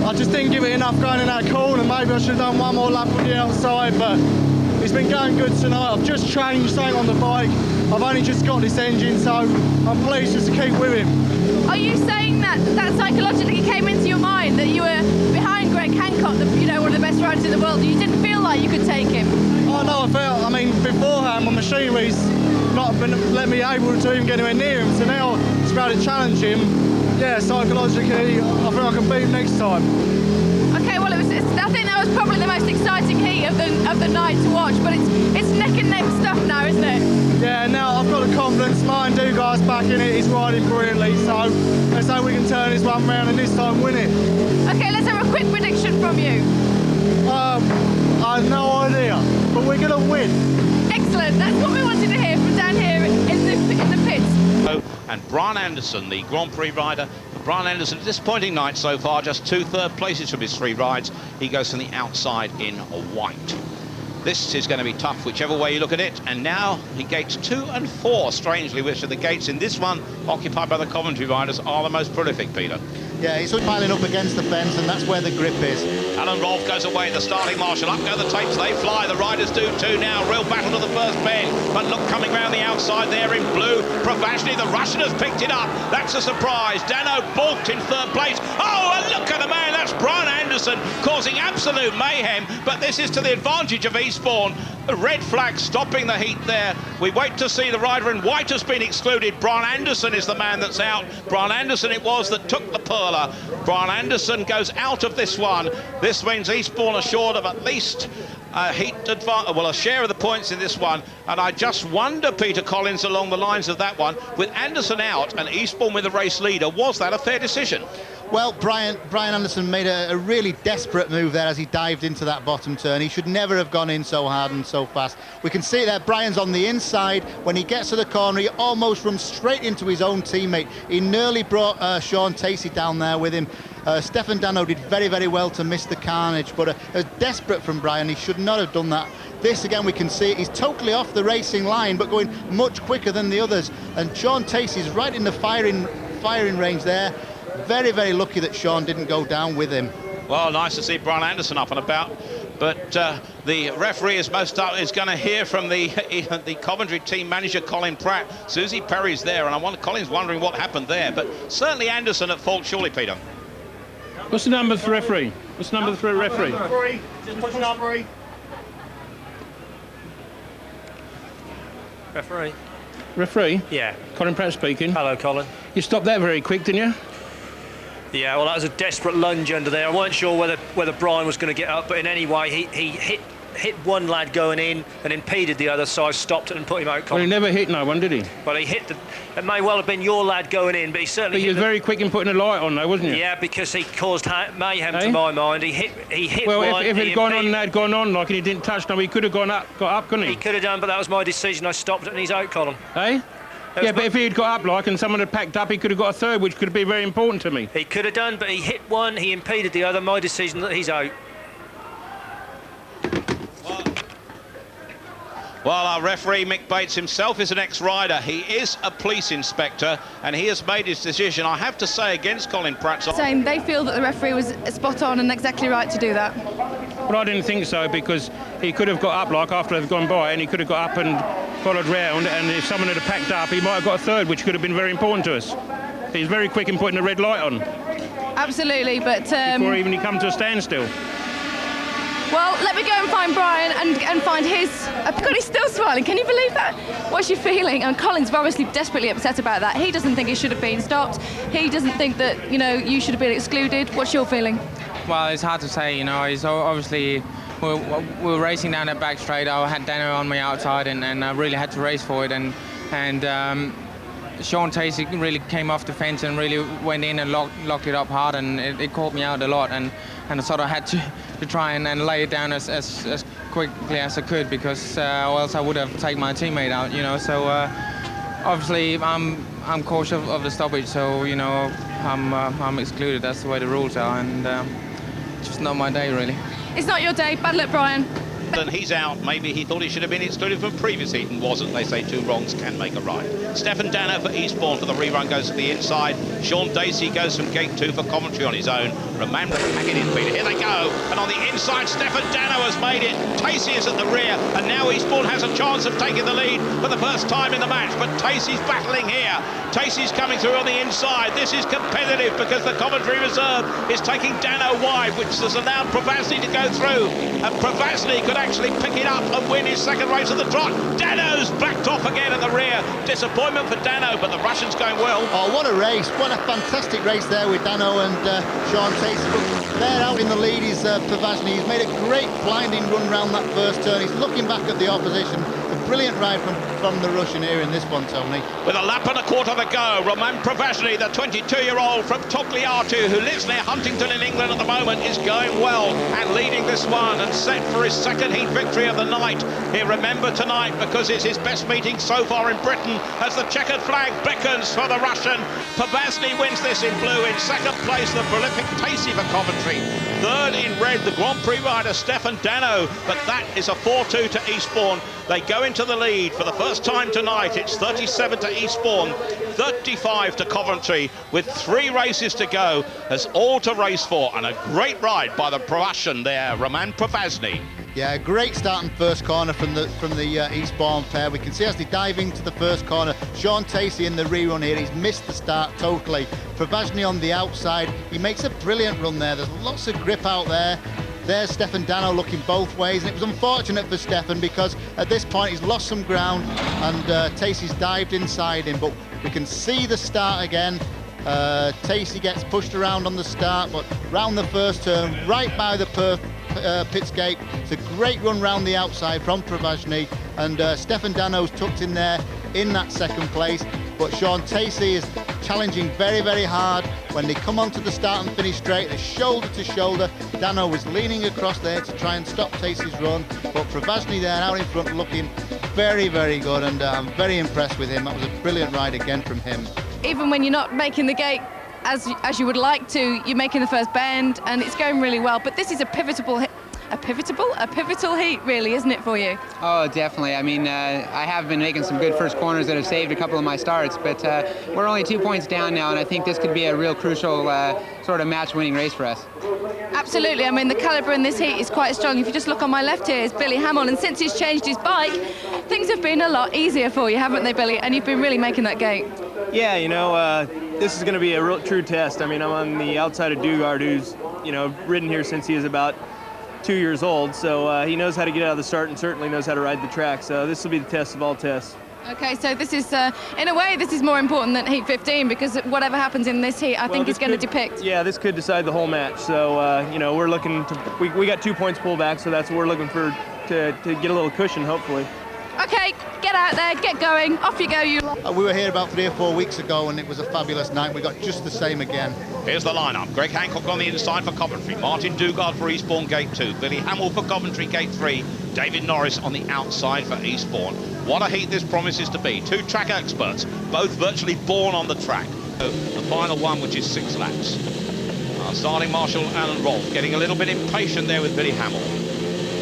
I just didn't give it enough going in that corner. Maybe I should have done one more lap on the outside, but he's been going good tonight. I've just changed something on the bike. I've only just got this engine, so I'm pleased just to keep with him. Are you saying that psychologically came into your mind, that you were behind Greg Hancock, one of the best riders in the world, and you didn't feel like you could take him? Oh no, I mean, beforehand my machinery's not been let me able to even get anywhere near him, so now to be able to challenge him, yeah, psychologically, I think I can beat him next time. Okay, well, I think that was probably the most exciting heat of the night to watch, but it's neck and neck stuff now, isn't it? Yeah, now I've got the confidence. Martin Dugard's back in it. He's riding brilliantly, so let's hope we can turn this one round and this time win it. Okay, let's have a quick prediction from you. I have no idea, but we're going to win. Excellent. That's what we wanted to hear from down here in the pits. And Brian Anderson, the Grand Prix rider. Brian Anderson, disappointing night so far, just 2 third places from his 3 rides. He goes from the outside in white. This is going to be tough whichever way you look at it. And now he gates 2 and 4, strangely, which are the gates in this one occupied by the Coventry riders are the most prolific, Peter. Yeah, he's piling up against the fence, and that's where the grip is. Alan Rolfe goes away, the starting marshal. Up go the tapes, they fly. The riders do too now. Real battle to the first bend. But look, coming round the outside there in blue. Pravashny, the Russian, has picked it up. That's a surprise. Dano balked in 3rd place. Oh, and look at the man. That's Brian Anderson causing absolute mayhem. But this is to the advantage of Eastbourne. The red flag stopping the heat there. We wait to see the rider in white has been excluded. Brian Anderson is the man that's out. Brian Anderson it was that took the perler. Brian Anderson goes out of this one. This means Eastbourne are short of at least a heat advantage, well, a share of the points in this one. And I just wonder, Peter Collins, along the lines of that one, with Anderson out and Eastbourne with the race leader, was that a fair decision? Well, Brian Anderson made a really desperate move there as he dived into that bottom turn. He should never have gone in so hard and so fast. We can see there, Brian's on the inside. When he gets to the corner, he almost runs straight into his own teammate. He nearly brought Sean Tacey down there with him. Stefan Dano did very, very well to miss the carnage, but it was desperate from Brian. He should not have done that. This, again, we can see he's totally off the racing line, but going much quicker than the others. And Sean Tacey's right in the firing range there. Very, very lucky that Sean didn't go down with him. Well, nice to see Brian Anderson up and about, but the referee is going to hear from the Coventry team manager, Colin Pratt. Susie Perry's there, and Colin's wondering what happened there, but certainly Anderson at fault, surely, Peter. What's the number for referee? What's the number for referee? Just push number. Referee? Referee? Yeah. Colin Pratt speaking. Hello, Colin. You stopped that very quick, didn't you? Yeah, well, that was a desperate lunge under there. I weren't sure whether Brian was going to get up, but in any way, he hit one lad going in and impeded the other, so I stopped it and put him out, Colin. Well, he never hit no one, did he? Well, he hit it may well have been your lad going in, but he certainly But he was very quick in putting a light on, though, wasn't he? Yeah, because he caused mayhem to my mind. He hit well, one. Well, if it had gone on and had gone on, like, and he didn't touch, no, he could have got up, couldn't he? He could have done, but that was my decision. I stopped it and he's out, Colin. Eh? Yeah, but if he had got up, like, and someone had packed up, he could have got a third, which could be very important to me. He could have done, but he hit one, he impeded the other. My decision that he's out. Well, our referee, Mick Bates, himself is an ex-rider. He is a police inspector, and he has made his decision, I have to say, against Colin Pratt. Saying they feel that the referee was spot on and exactly right to do that. Well, I didn't think so, because he could have got up, like, after they've gone by, and he could have got up and followed round, and if someone had packed up, he might have got a third, which could have been very important to us. He's very quick in putting the red light on. Absolutely, but... before even he come to a standstill. Well, let me go and find Brian and find his... God, he's still smiling. Can you believe that? What's your feeling? And Colin's obviously desperately upset about that. He doesn't think he should have been stopped. He doesn't think that, you should have been excluded. What's your feeling? Well, it's hard to say, He's obviously... We were racing down that back straight. I had Dano on my outside, and I really had to race for it. And Sean Tacey really came off the fence and really went in and locked it up hard, and it caught me out a lot. And I sort of had to try and lay it down as quickly as I could, because or else I would have taken my teammate out, So obviously I'm cautious of the stoppage, so I'm excluded. That's the way the rules are, and it's just not my day really. It's not your day. Bad luck, Brian. And he's out. Maybe he thought he should have been excluded from previous heat and wasn't. They say 2 wrongs can make a right. Stefan Dano for Eastbourne for the rerun goes to the inside. Sean Dacey goes from gate 2 for Coventry on his own. Roman hanging in Peter. Here they go. And on the inside, Stefan Dano has made it. Tacey is at the rear. And now Eastbourne has a chance of taking the lead for the first time in the match. But Tacey's battling here. Tacey's coming through on the inside. This is competitive because the Coventry reserve is taking Dano wide, which has allowed Pravasny to go through. And Pravasny could actually pick it up and win his second race of the trot. Dano's backed off again at the rear. Disappointment for Dano, but the Russian's going well. Oh, what a race. What a fantastic race there with Dano and Sean Tacey. But there out in the lead is Pravasny. He's made a great blinding run round that first turn. He's looking back at the opposition. A brilliant ride from the Russian here in this one, Tony. With a lap and a quarter to go, Roman Pravasny, the 22-year-old from Togliatti, who lives near Huntington in England at the moment, is going well and leading this one and set for his second heat victory of the night. He'll remember tonight because it's his best meeting so far in Britain as the checkered flag beckons for the Russian. Pravasny wins this in blue. In second place, the prolific Tacey for Coventry. Third in red, the Grand Prix rider Stefan Dano, but that is a 4-2 to Eastbourne. They go into the lead for the first time tonight. It's 37 to Eastbourne, 35 to Coventry, with 3 races to go. As all to race for, and a great ride by the Russian there, Roman Pravasny. Yeah, great starting first corner from the Eastbourne pair. We can see as they dive into the first corner, Sean Tacey in the rerun here, he's missed the start totally. Pravasny on the outside, he makes a brilliant run there. There's lots of grip out there. There's Stefan Dano looking both ways, and it was unfortunate for Stefan because at this point he's lost some ground and Tacey's dived inside him, but we can see the start again. Tacey gets pushed around on the start, but round the first turn, right by the pits gate. It's a great run round the outside from Pravasny, and Stefan Dano's tucked in there in that second place, but Sean Tacey is challenging very, very hard. When they come onto the start and finish straight, they're shoulder to shoulder. Dano was leaning across there to try and stop Tacey's run, but Pravasny there out in front looking very, very good, and I'm very impressed with him. That was a brilliant ride again from him. Even when you're not making the gate as you would like to, you're making the first bend and it's going really well. But this is a pivotal heat, really, isn't it, for you? Oh, definitely. I mean, I have been making some good first corners that have saved a couple of my starts, but we're only 2 points down now, and I think this could be a real crucial sort of match-winning race for us. Absolutely. I mean, the calibre in this heat is quite strong. If you just look on my left here is Billy Hamill, and since he's changed his bike, things have been a lot easier for you, haven't they, Billy? And you've been really making that gate. Yeah, you know, this is going to be a real true test. I mean, I'm on the outside of Dugard, who's, you know, ridden here since he was about 2 years old, so he knows how to get out of the start and certainly knows how to ride the track. So this will be the test of all tests. Okay, so this is, in a way, this is more important than Heat 15 because whatever happens in this heat, I think is going to depict. Yeah, this could decide the whole match. So, you know, we're looking to, we got 2 points pull back, so that's what we're looking for to get a little cushion, hopefully. Okay, get out there, get going, off you go, you lot. We were here about 3 or 4 weeks ago and it was a fabulous night. We got just the same again. Here's the lineup. Greg Hancock on the inside for Coventry. Martin Dugard for Eastbourne Gate 2. Billy Hamill for Coventry Gate 3. David Norris on the outside for Eastbourne. What a heat this promises to be. 2 track experts, both virtually born on the track. The final one, which is 6 laps. Starting Marshal Alan Rolfe getting a little bit impatient there with Billy Hamill.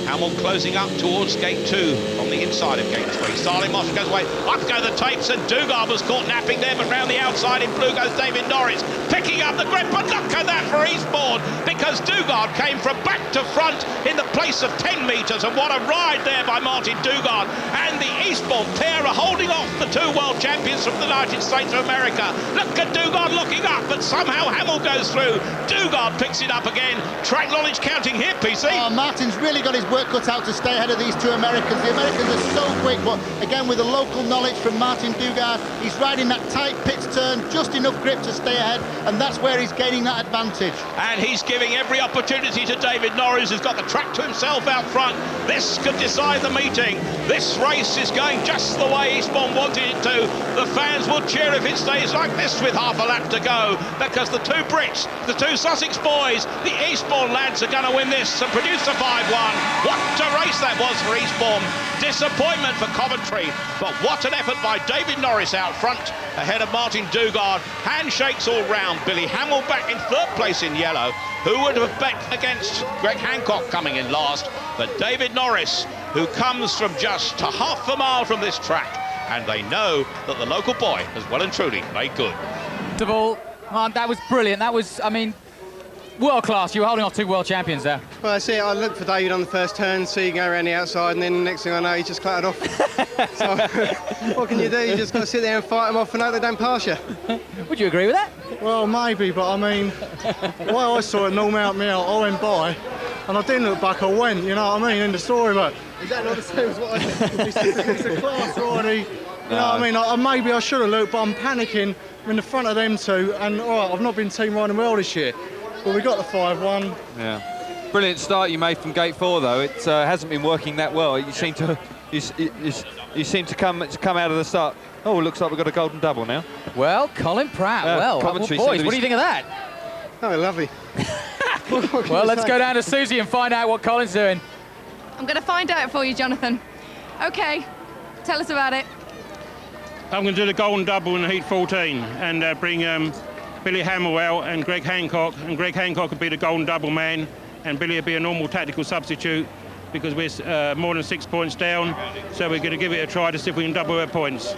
Hamill closing up towards gate 2 on the inside of gate 3. Starling Marshall goes away. Up go the tapes, and Dugard was caught napping there, but round the outside in blue goes David Norris, picking up the grip, but look at that for Eastbourne, because Dugard came from back to front in the place of 10 metres, and what a ride there by Martin Dugard. And the Eastbourne pair are holding off the 2 world champions from the United States of America. Look at Dugard looking up, but somehow Hamill goes through. Dugard picks it up again. Track knowledge counting here, PC. Oh, Martin's really got his work cut out to stay ahead of these 2 Americans. The Americans are so quick, but again with the local knowledge from Martin Dugard, he's riding that tight pits turn, just enough grip to stay ahead, and that's where he's gaining that advantage. And he's giving every opportunity to David Norris, who's got the track to himself out front. This could decide the meeting. This race is going just the way Eastbourne wanted it to. The fans will cheer if it stays like this with half a lap to go, because the 2 Brits, the 2 Sussex boys, the Eastbourne lads are going to win this and produce a 5-1. What a race that was for Eastbourne. Disappointment for Coventry, but what an effort by David Norris out front ahead of Martin Dugard. Handshakes all round. Billy Hamill back in 3rd place in yellow. Who would have bet against Greg Hancock coming in last? but David Norris, who comes from just half a mile from this track, and they know that the local boy has well and truly made good. That was brilliant. That was, I mean, world class. You were holding off 2 world champions there. Well, that's it. I looked for David on the first turn, so you go around the outside, and then the next thing I know, he just clattered off. So, what can you do? You just got to sit there and fight them off and hope they don't pass you. Would you agree with that? Well, maybe, but I mean, the way I saw it, no mount me out, I went by, and I didn't look back, I went, you know what I mean, in the story, but is that not the same as what I did? It's a class rider, you know what I mean, maybe I should have looked, but I'm panicking in the front of them two, and all right, I've not been team riding well this year, but we got the 5-1. Yeah, brilliant start you made from gate 4 though. It hasn't been working that well. You seem to come out of the start. Oh, looks like we've got a golden double now. Well, Colin Pratt. Coventry boys, what do you think of that? Oh, lovely. Well, let's go down to Susie and find out what Colin's doing. I'm going to find out for you, Jonathan. Okay, tell us about it. I'm going to do the golden double in heat 14 and bring Billy Hamill out and Greg Hancock. And Greg Hancock would be the golden double man, and Billy would be a normal tactical substitute because we're more than 6 points down. So we're going to give it a try to see if we can double our points.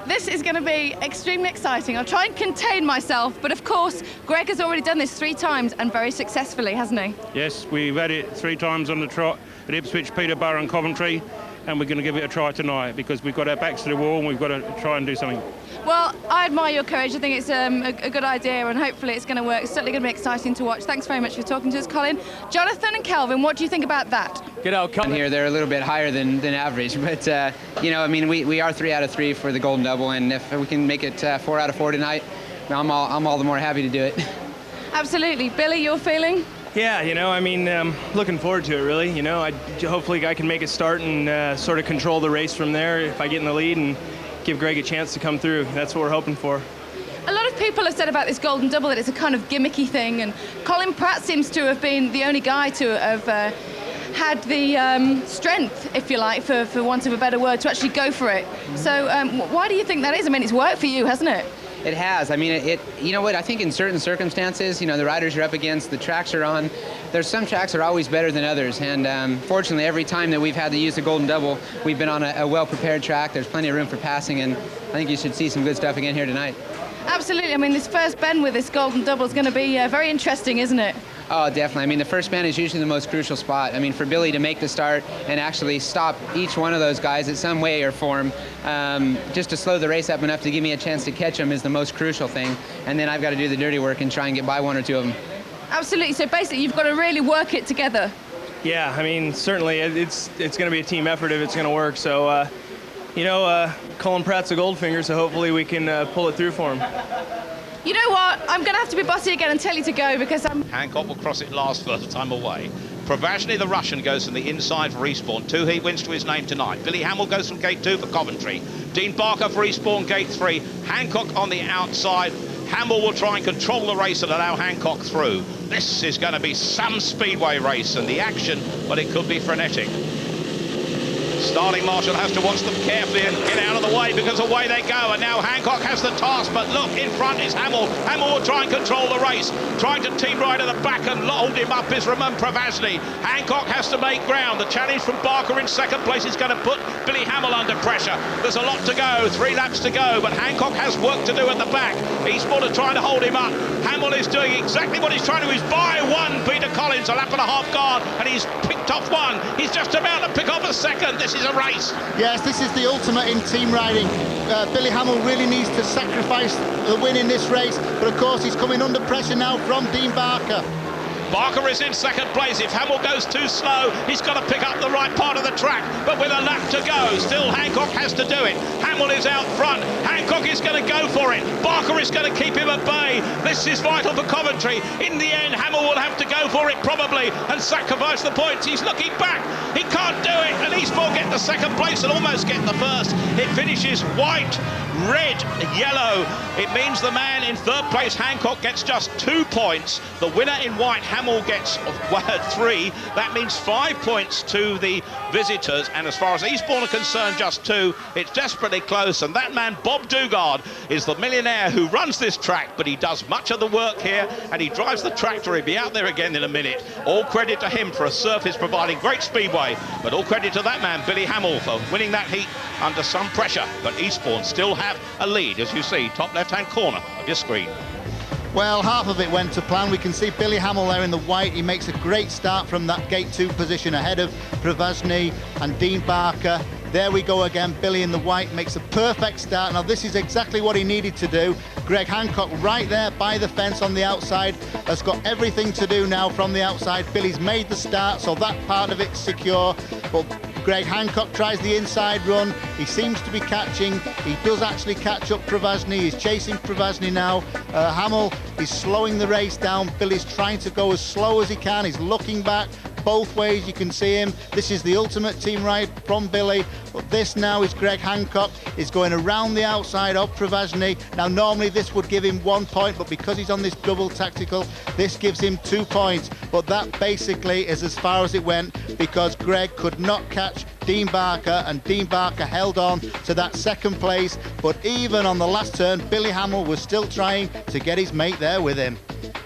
This is going to be extremely exciting. I'll try and contain myself, but of course, Greg has already done this 3 times and very successfully, hasn't he? Yes, we've had it 3 times on the trot at Ipswich, Peterborough and Coventry, and we're going to give it a try tonight because we've got our backs to the wall and we've got to try and do something. Well, I admire your courage. I think it's a good idea and hopefully it's going to work. It's certainly going to be exciting to watch. Thanks very much for talking to us, Colin. Jonathan and Kelvin, what do you think about that? Good old Colin. Here, they're a little bit higher than average, but, you know, I mean, we are 3 out of 3 for the golden double, and if we can make it 4 out of 4 tonight, I'm all the more happy to do it. Absolutely. Billy, your feeling? Yeah, you know, I mean, looking forward to it, really. You know, hopefully I can make a start and sort of control the race from there if I get in the lead and give Greg a chance to come through. That's what we're hoping for. A lot of people have said about this golden double that it's a kind of gimmicky thing, and Colin Pratt seems to have been the only guy to have had the strength, if you like, for want of a better word, to actually go for it. So why do you think that is? I mean, it's worked for you, hasn't it? It has. I mean, you know what, I think in certain circumstances, you know, the riders you're up against, the tracks you're on, there's some tracks that are always better than others. And fortunately, every time that we've had to use the golden double, we've been on a well-prepared track. There's plenty of room for passing, and I think you should see some good stuff again here tonight. Absolutely. I mean, this first bend with this golden double is going to be very interesting, isn't it? Oh, definitely. I mean, the first bend is usually the most crucial spot. I mean, for Billy to make the start and actually stop each one of those guys in some way or form, just to slow the race up enough to give me a chance to catch them is the most crucial thing. And then I've got to do the dirty work and try and get by 1 or 2 of them. Absolutely. So basically, you've got to really work it together. Yeah, I mean, certainly it's going to be a team effort if it's going to work. So, you know, Colin Pratt's a Goldfinger, so hopefully we can pull it through for him. You know what? I'm going to have to be bossy again and tell you to go because I'm... Hancock will cross it last first time away. Pravashny, the Russian, goes from the inside for Eastbourne. 2 heat wins to his name tonight. Billy Hamill goes from gate 2 for Coventry. Dean Barker for Eastbourne, gate 3. Hancock on the outside. Hamill will try and control the race and allow Hancock through. This is going to be some speedway race, and the action, but it could be frenetic. Starting marshal has to watch them carefully and get out of the way because away they go. And now Hancock has the task, but look, in front is Hamill. Hamill will try and control the race. Trying to team right at the back and hold him up is Roman Pravashny. Hancock has to make ground. The challenge from Barker in second place is going to put Billy Hamill under pressure. There's a lot to go, 3 laps to go, but Hancock has work to do at the back. Eastbourne are trying to hold him up. Hamill is doing exactly what he's trying to do. He's by 1, Peter Collins, a lap and a half gone, and he's picked off 1. He's just about to pick off a second. This is a race. Yes, this is the ultimate in team riding. Billy Hamill really needs to sacrifice the win in this race, but of course he's coming under pressure now from Dean Barker. Barker is in second place. If Hamill goes too slow, he's got to pick up the right part of the track. But with a lap to go, still Hancock has to do it. Hamill is out front. Hancock is going to go for it. Barker is going to keep him at bay. This is vital for Coventry. In the end, Hamill will have to go for it probably and sacrifice the points. He's looking back. He can't do it. And Eastbourne get the second place and almost get the first. It finishes white, red, yellow. It means the man in third place, Hancock, gets just 2 points. The winner in white, Hamill, Hamill gets 3. That means 5 points to the visitors, and as far as Eastbourne are concerned, just 2. It's desperately close, and that man, Bob Dugard, is the millionaire who runs this track, but he does much of the work here, and he drives the tractor. He'll be out there again in a minute. All credit to him for a surface providing great speedway, but all credit to that man, Billy Hamill, for winning that heat under some pressure. But Eastbourne still have a lead, as you see, top left-hand corner of your screen. Well, half of it went to plan. We can see Billy Hamill there in the white. He makes a great start from that gate 2 position ahead of Prevasny and Dean Barker. There we go again. Billy in the white makes a perfect start. Now this is exactly what he needed to do. Greg Hancock right there by the fence on the outside has got everything to do now from the outside. Billy's made the start, so that part of it's secure. But Greg Hancock tries the inside run. He seems to be catching. He does actually catch up Prevasny. He's chasing Prevasny now. Hamill is slowing the race down. Billy's trying to go as slow as he can. He's looking back both ways. You can see him. This is the ultimate team ride from Billy. But this now is Greg Hancock. He's going around the outside of Prevasny. Now normally this would give him 1 point, but because he's on this double tactical, this gives him 2 points. But that basically is as far as it went, because Greg could not catch Dean Barker, and Dean Barker held on to that second place. But even on the last turn, Billy Hamill was still trying to get his mate there with him.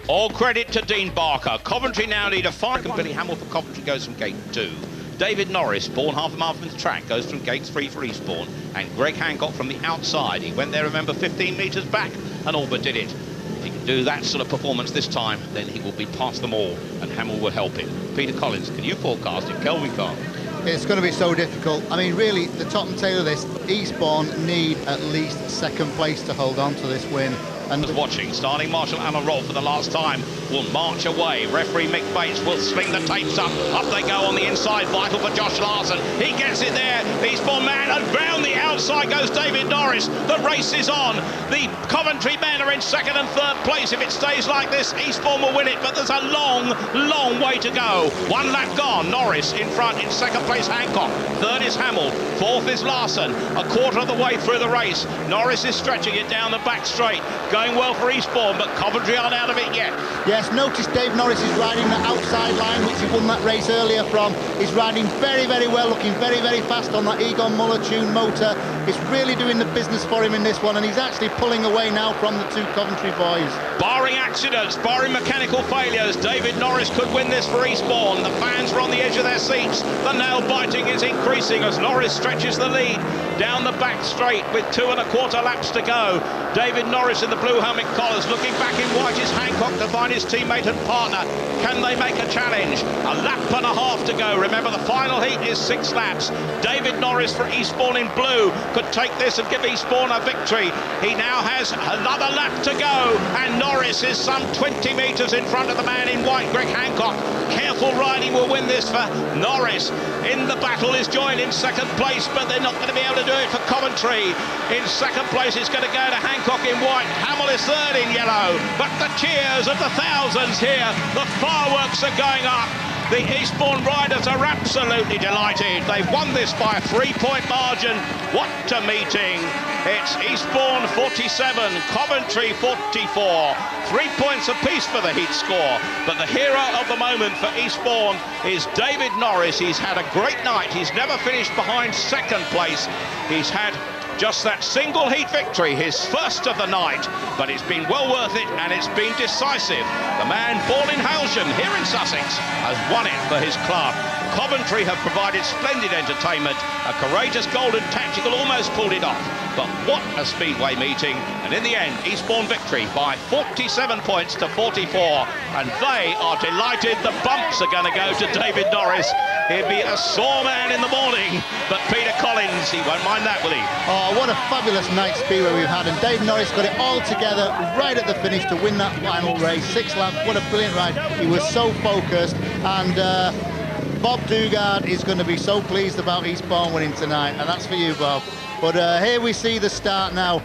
All credit to Dean Barker. Coventry now lead a 5, and Billy Hamill for Coventry goes from gate 2. David Norris, born half a mile from the track, goes from gate 3 for Eastbourne, and Greg Hancock from the outside. He went there, remember, 15 metres back and all but did it. If he can do that sort of performance this time, then he will be past them all, and Hamill will help him. Peter Collins, can you forecast if Kelvin can't? It's going to be so difficult. I mean, really, the top and tail of this, Eastbourne need at least second place to hold on to this win. And watching, starting Marshal Alan Roll for the last time will march away. Referee Mick Bates will sling the tapes up. Up they go on the inside, vital for Josh Larson. He gets it there, Eastbourne man, and round the outside goes David Norris. The race is on. The Coventry men are in 2nd and 3rd place. If it stays like this, Eastbourne will win it, but there's a long, long way to go. 1 lap gone, Norris in front. In 2nd place, Hancock. 3rd is Hamill. 4th is Larson. A quarter of the way through the race. Norris is stretching it down the back straight. Going well for Eastbourne, but Coventry aren't out of it yet. Yes, notice Dave Norris is riding the outside line, which he won that race earlier from. He's riding very, very well, looking very, very fast on that Egon Muller tuned motor. It's really doing the business for him in this one, and he's actually pulling away now from the 2 Coventry boys. Barring accidents, barring mechanical failures, David Norris could win this for Eastbourne. The fans are on the edge of their seats. The nail biting is increasing as Norris stretches the lead down the back straight with 2 1/4 laps to go. David Norris in the blue helmet collars, looking back in white is Hancock to find his teammate and partner. Can they make a challenge? A lap and a half to go. Remember, the final heat is 6 laps. David Norris for Eastbourne in blue could take this and give Eastbourne a victory. He now has another lap to go, and Norris is some 20 metres in front of the man in white, Greg Hancock. Careful riding will win this for Norris. In the battle is joined in 2nd place, but they're not going to be able to do it for Coventry. In 2nd place it's going to go to Hancock in white. Hamill is 3rd in yellow. But the cheers of the thousands here, the fireworks are going up. The Eastbourne riders are absolutely delighted. They've won this by a 3-point margin. What a meeting. It's Eastbourne 47, Coventry 44. 3 points apiece for the heat score. But the hero of the moment for Eastbourne is David Norris. He's had a great night. He's never finished behind 2nd place. He's had just that single heat victory, his first of the night, but it's been well worth it, and it's been decisive. The man born in Hailsham, here in Sussex, has won it for his club. Coventry have provided splendid entertainment. A courageous golden tactical almost pulled it off, but what a speedway meeting. And in the end, Eastbourne victory by 47 points to 44, and they are delighted. The bumps are going to go to David Norris. He'll be a sore man in the morning, but Peter Collins, he won't mind that, will he? Oh, what a fabulous night speedway we've had, and Dave Norris got it all together right at the finish to win that final race. 6 laps, what a brilliant ride. He was so focused, and Bob Dugard is going to be so pleased about Eastbourne winning tonight, and that's for you, Bob. But here we see the start now.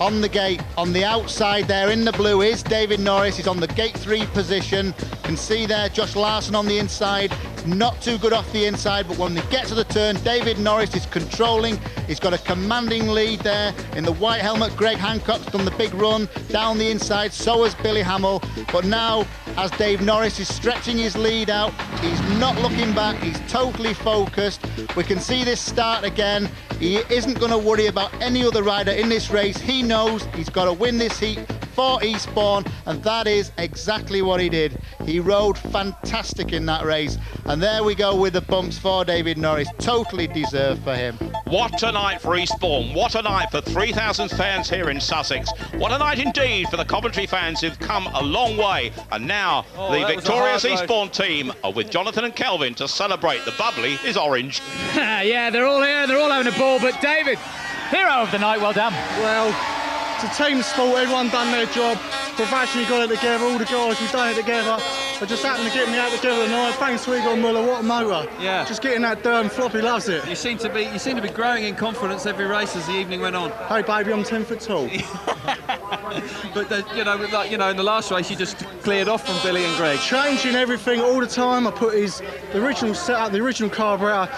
On the gate, on the outside there in the blue is David Norris. He's on the gate 3 position. You can see there Josh Larson on the inside. Not too good off the inside, but when they get to the turn, David Norris is controlling. He's got a commanding lead there. In the white helmet, Greg Hancock's done the big run down the inside. So has Billy Hamill. But now as Dave Norris is stretching his lead out. He's not looking back, he's totally focused. We can see this start again. He isn't going to worry about any other rider in this race. He knows he's got to win this heat for Eastbourne, and that is exactly what he did. He rode fantastic in that race, and there we go with the bumps for David Norris. Totally deserved for him. What a night for Eastbourne. What a night for 3,000 fans here in Sussex. What a night indeed for the Coventry fans who've come a long way. And now the victorious Eastbourne team are with Jonathan and Kelvin to celebrate. The bubbly is orange. Yeah, they're all here, they're all having a ball, but David, hero of the night, well done. Well, it's a team sport, everyone done their job, professionally got it together, all the guys, we've done it together. I just happened to get me out together tonight. Thanks to Igor Muller, what a motor. Yeah. Just getting that dirt, and Floppy loves it. You seem to be growing in confidence every race as the evening went on. Hey baby, I'm 10 foot tall. But in the last race you just cleared off from Billy and Greg. Changing everything all the time. I put the original setup, the original carburetor.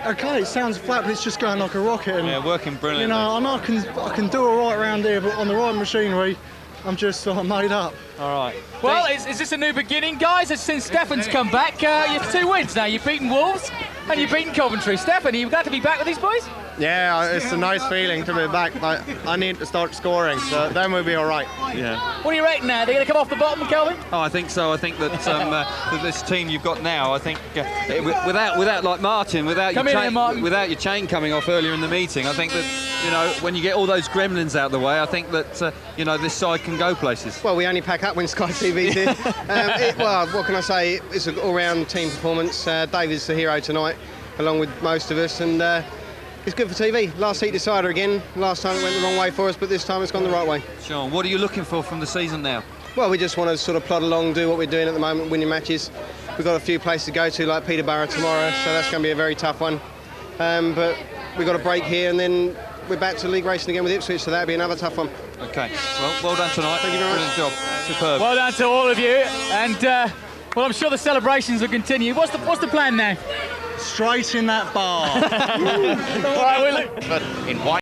Okay, it sounds flat, but it's just going like a rocket. And, yeah, working brilliantly. You know, I know I can do all right around here, but on the right machinery, I'm just made up. All right. Well, is this a new beginning, guys? Since Stefan's come back, you've 2 wins now. You've beaten Wolves and you've beaten Coventry. Stefan, are you glad to be back with these boys? Yeah, it's a nice feeling to be back, but I need to start scoring, so then we'll be all right. Yeah. What are you rating now? Are they going to come off the bottom, Kelvin? Oh, I think so. I think that with this team you've got now, I think without like Martin, without your chain coming off earlier in the meeting, I think that when you get all those gremlins out of the way, I think that this side can go places. Well, we only pack up when Sky TV's here. Well, what can I say? It's an all-round team performance. David's the hero tonight, along with most of us, and it's good for TV. Last heat decider again. Last time it went the wrong way for us, but this time it's gone the right way. Sean, what are you looking for from the season now? Well, we just want to sort of plod along, do what we're doing at the moment, winning matches. We've got a few places to go to, like Peterborough tomorrow, so that's going to be a very tough one. But we've got a break here, and then we're back to league racing again with Ipswich, so that'll be another tough one. Okay, well done tonight. Thank you very much. Brilliant job. Superb. Well done to all of you, and well, I'm sure the celebrations will continue. What's the plan now? Straight in that bar. All right, But in white.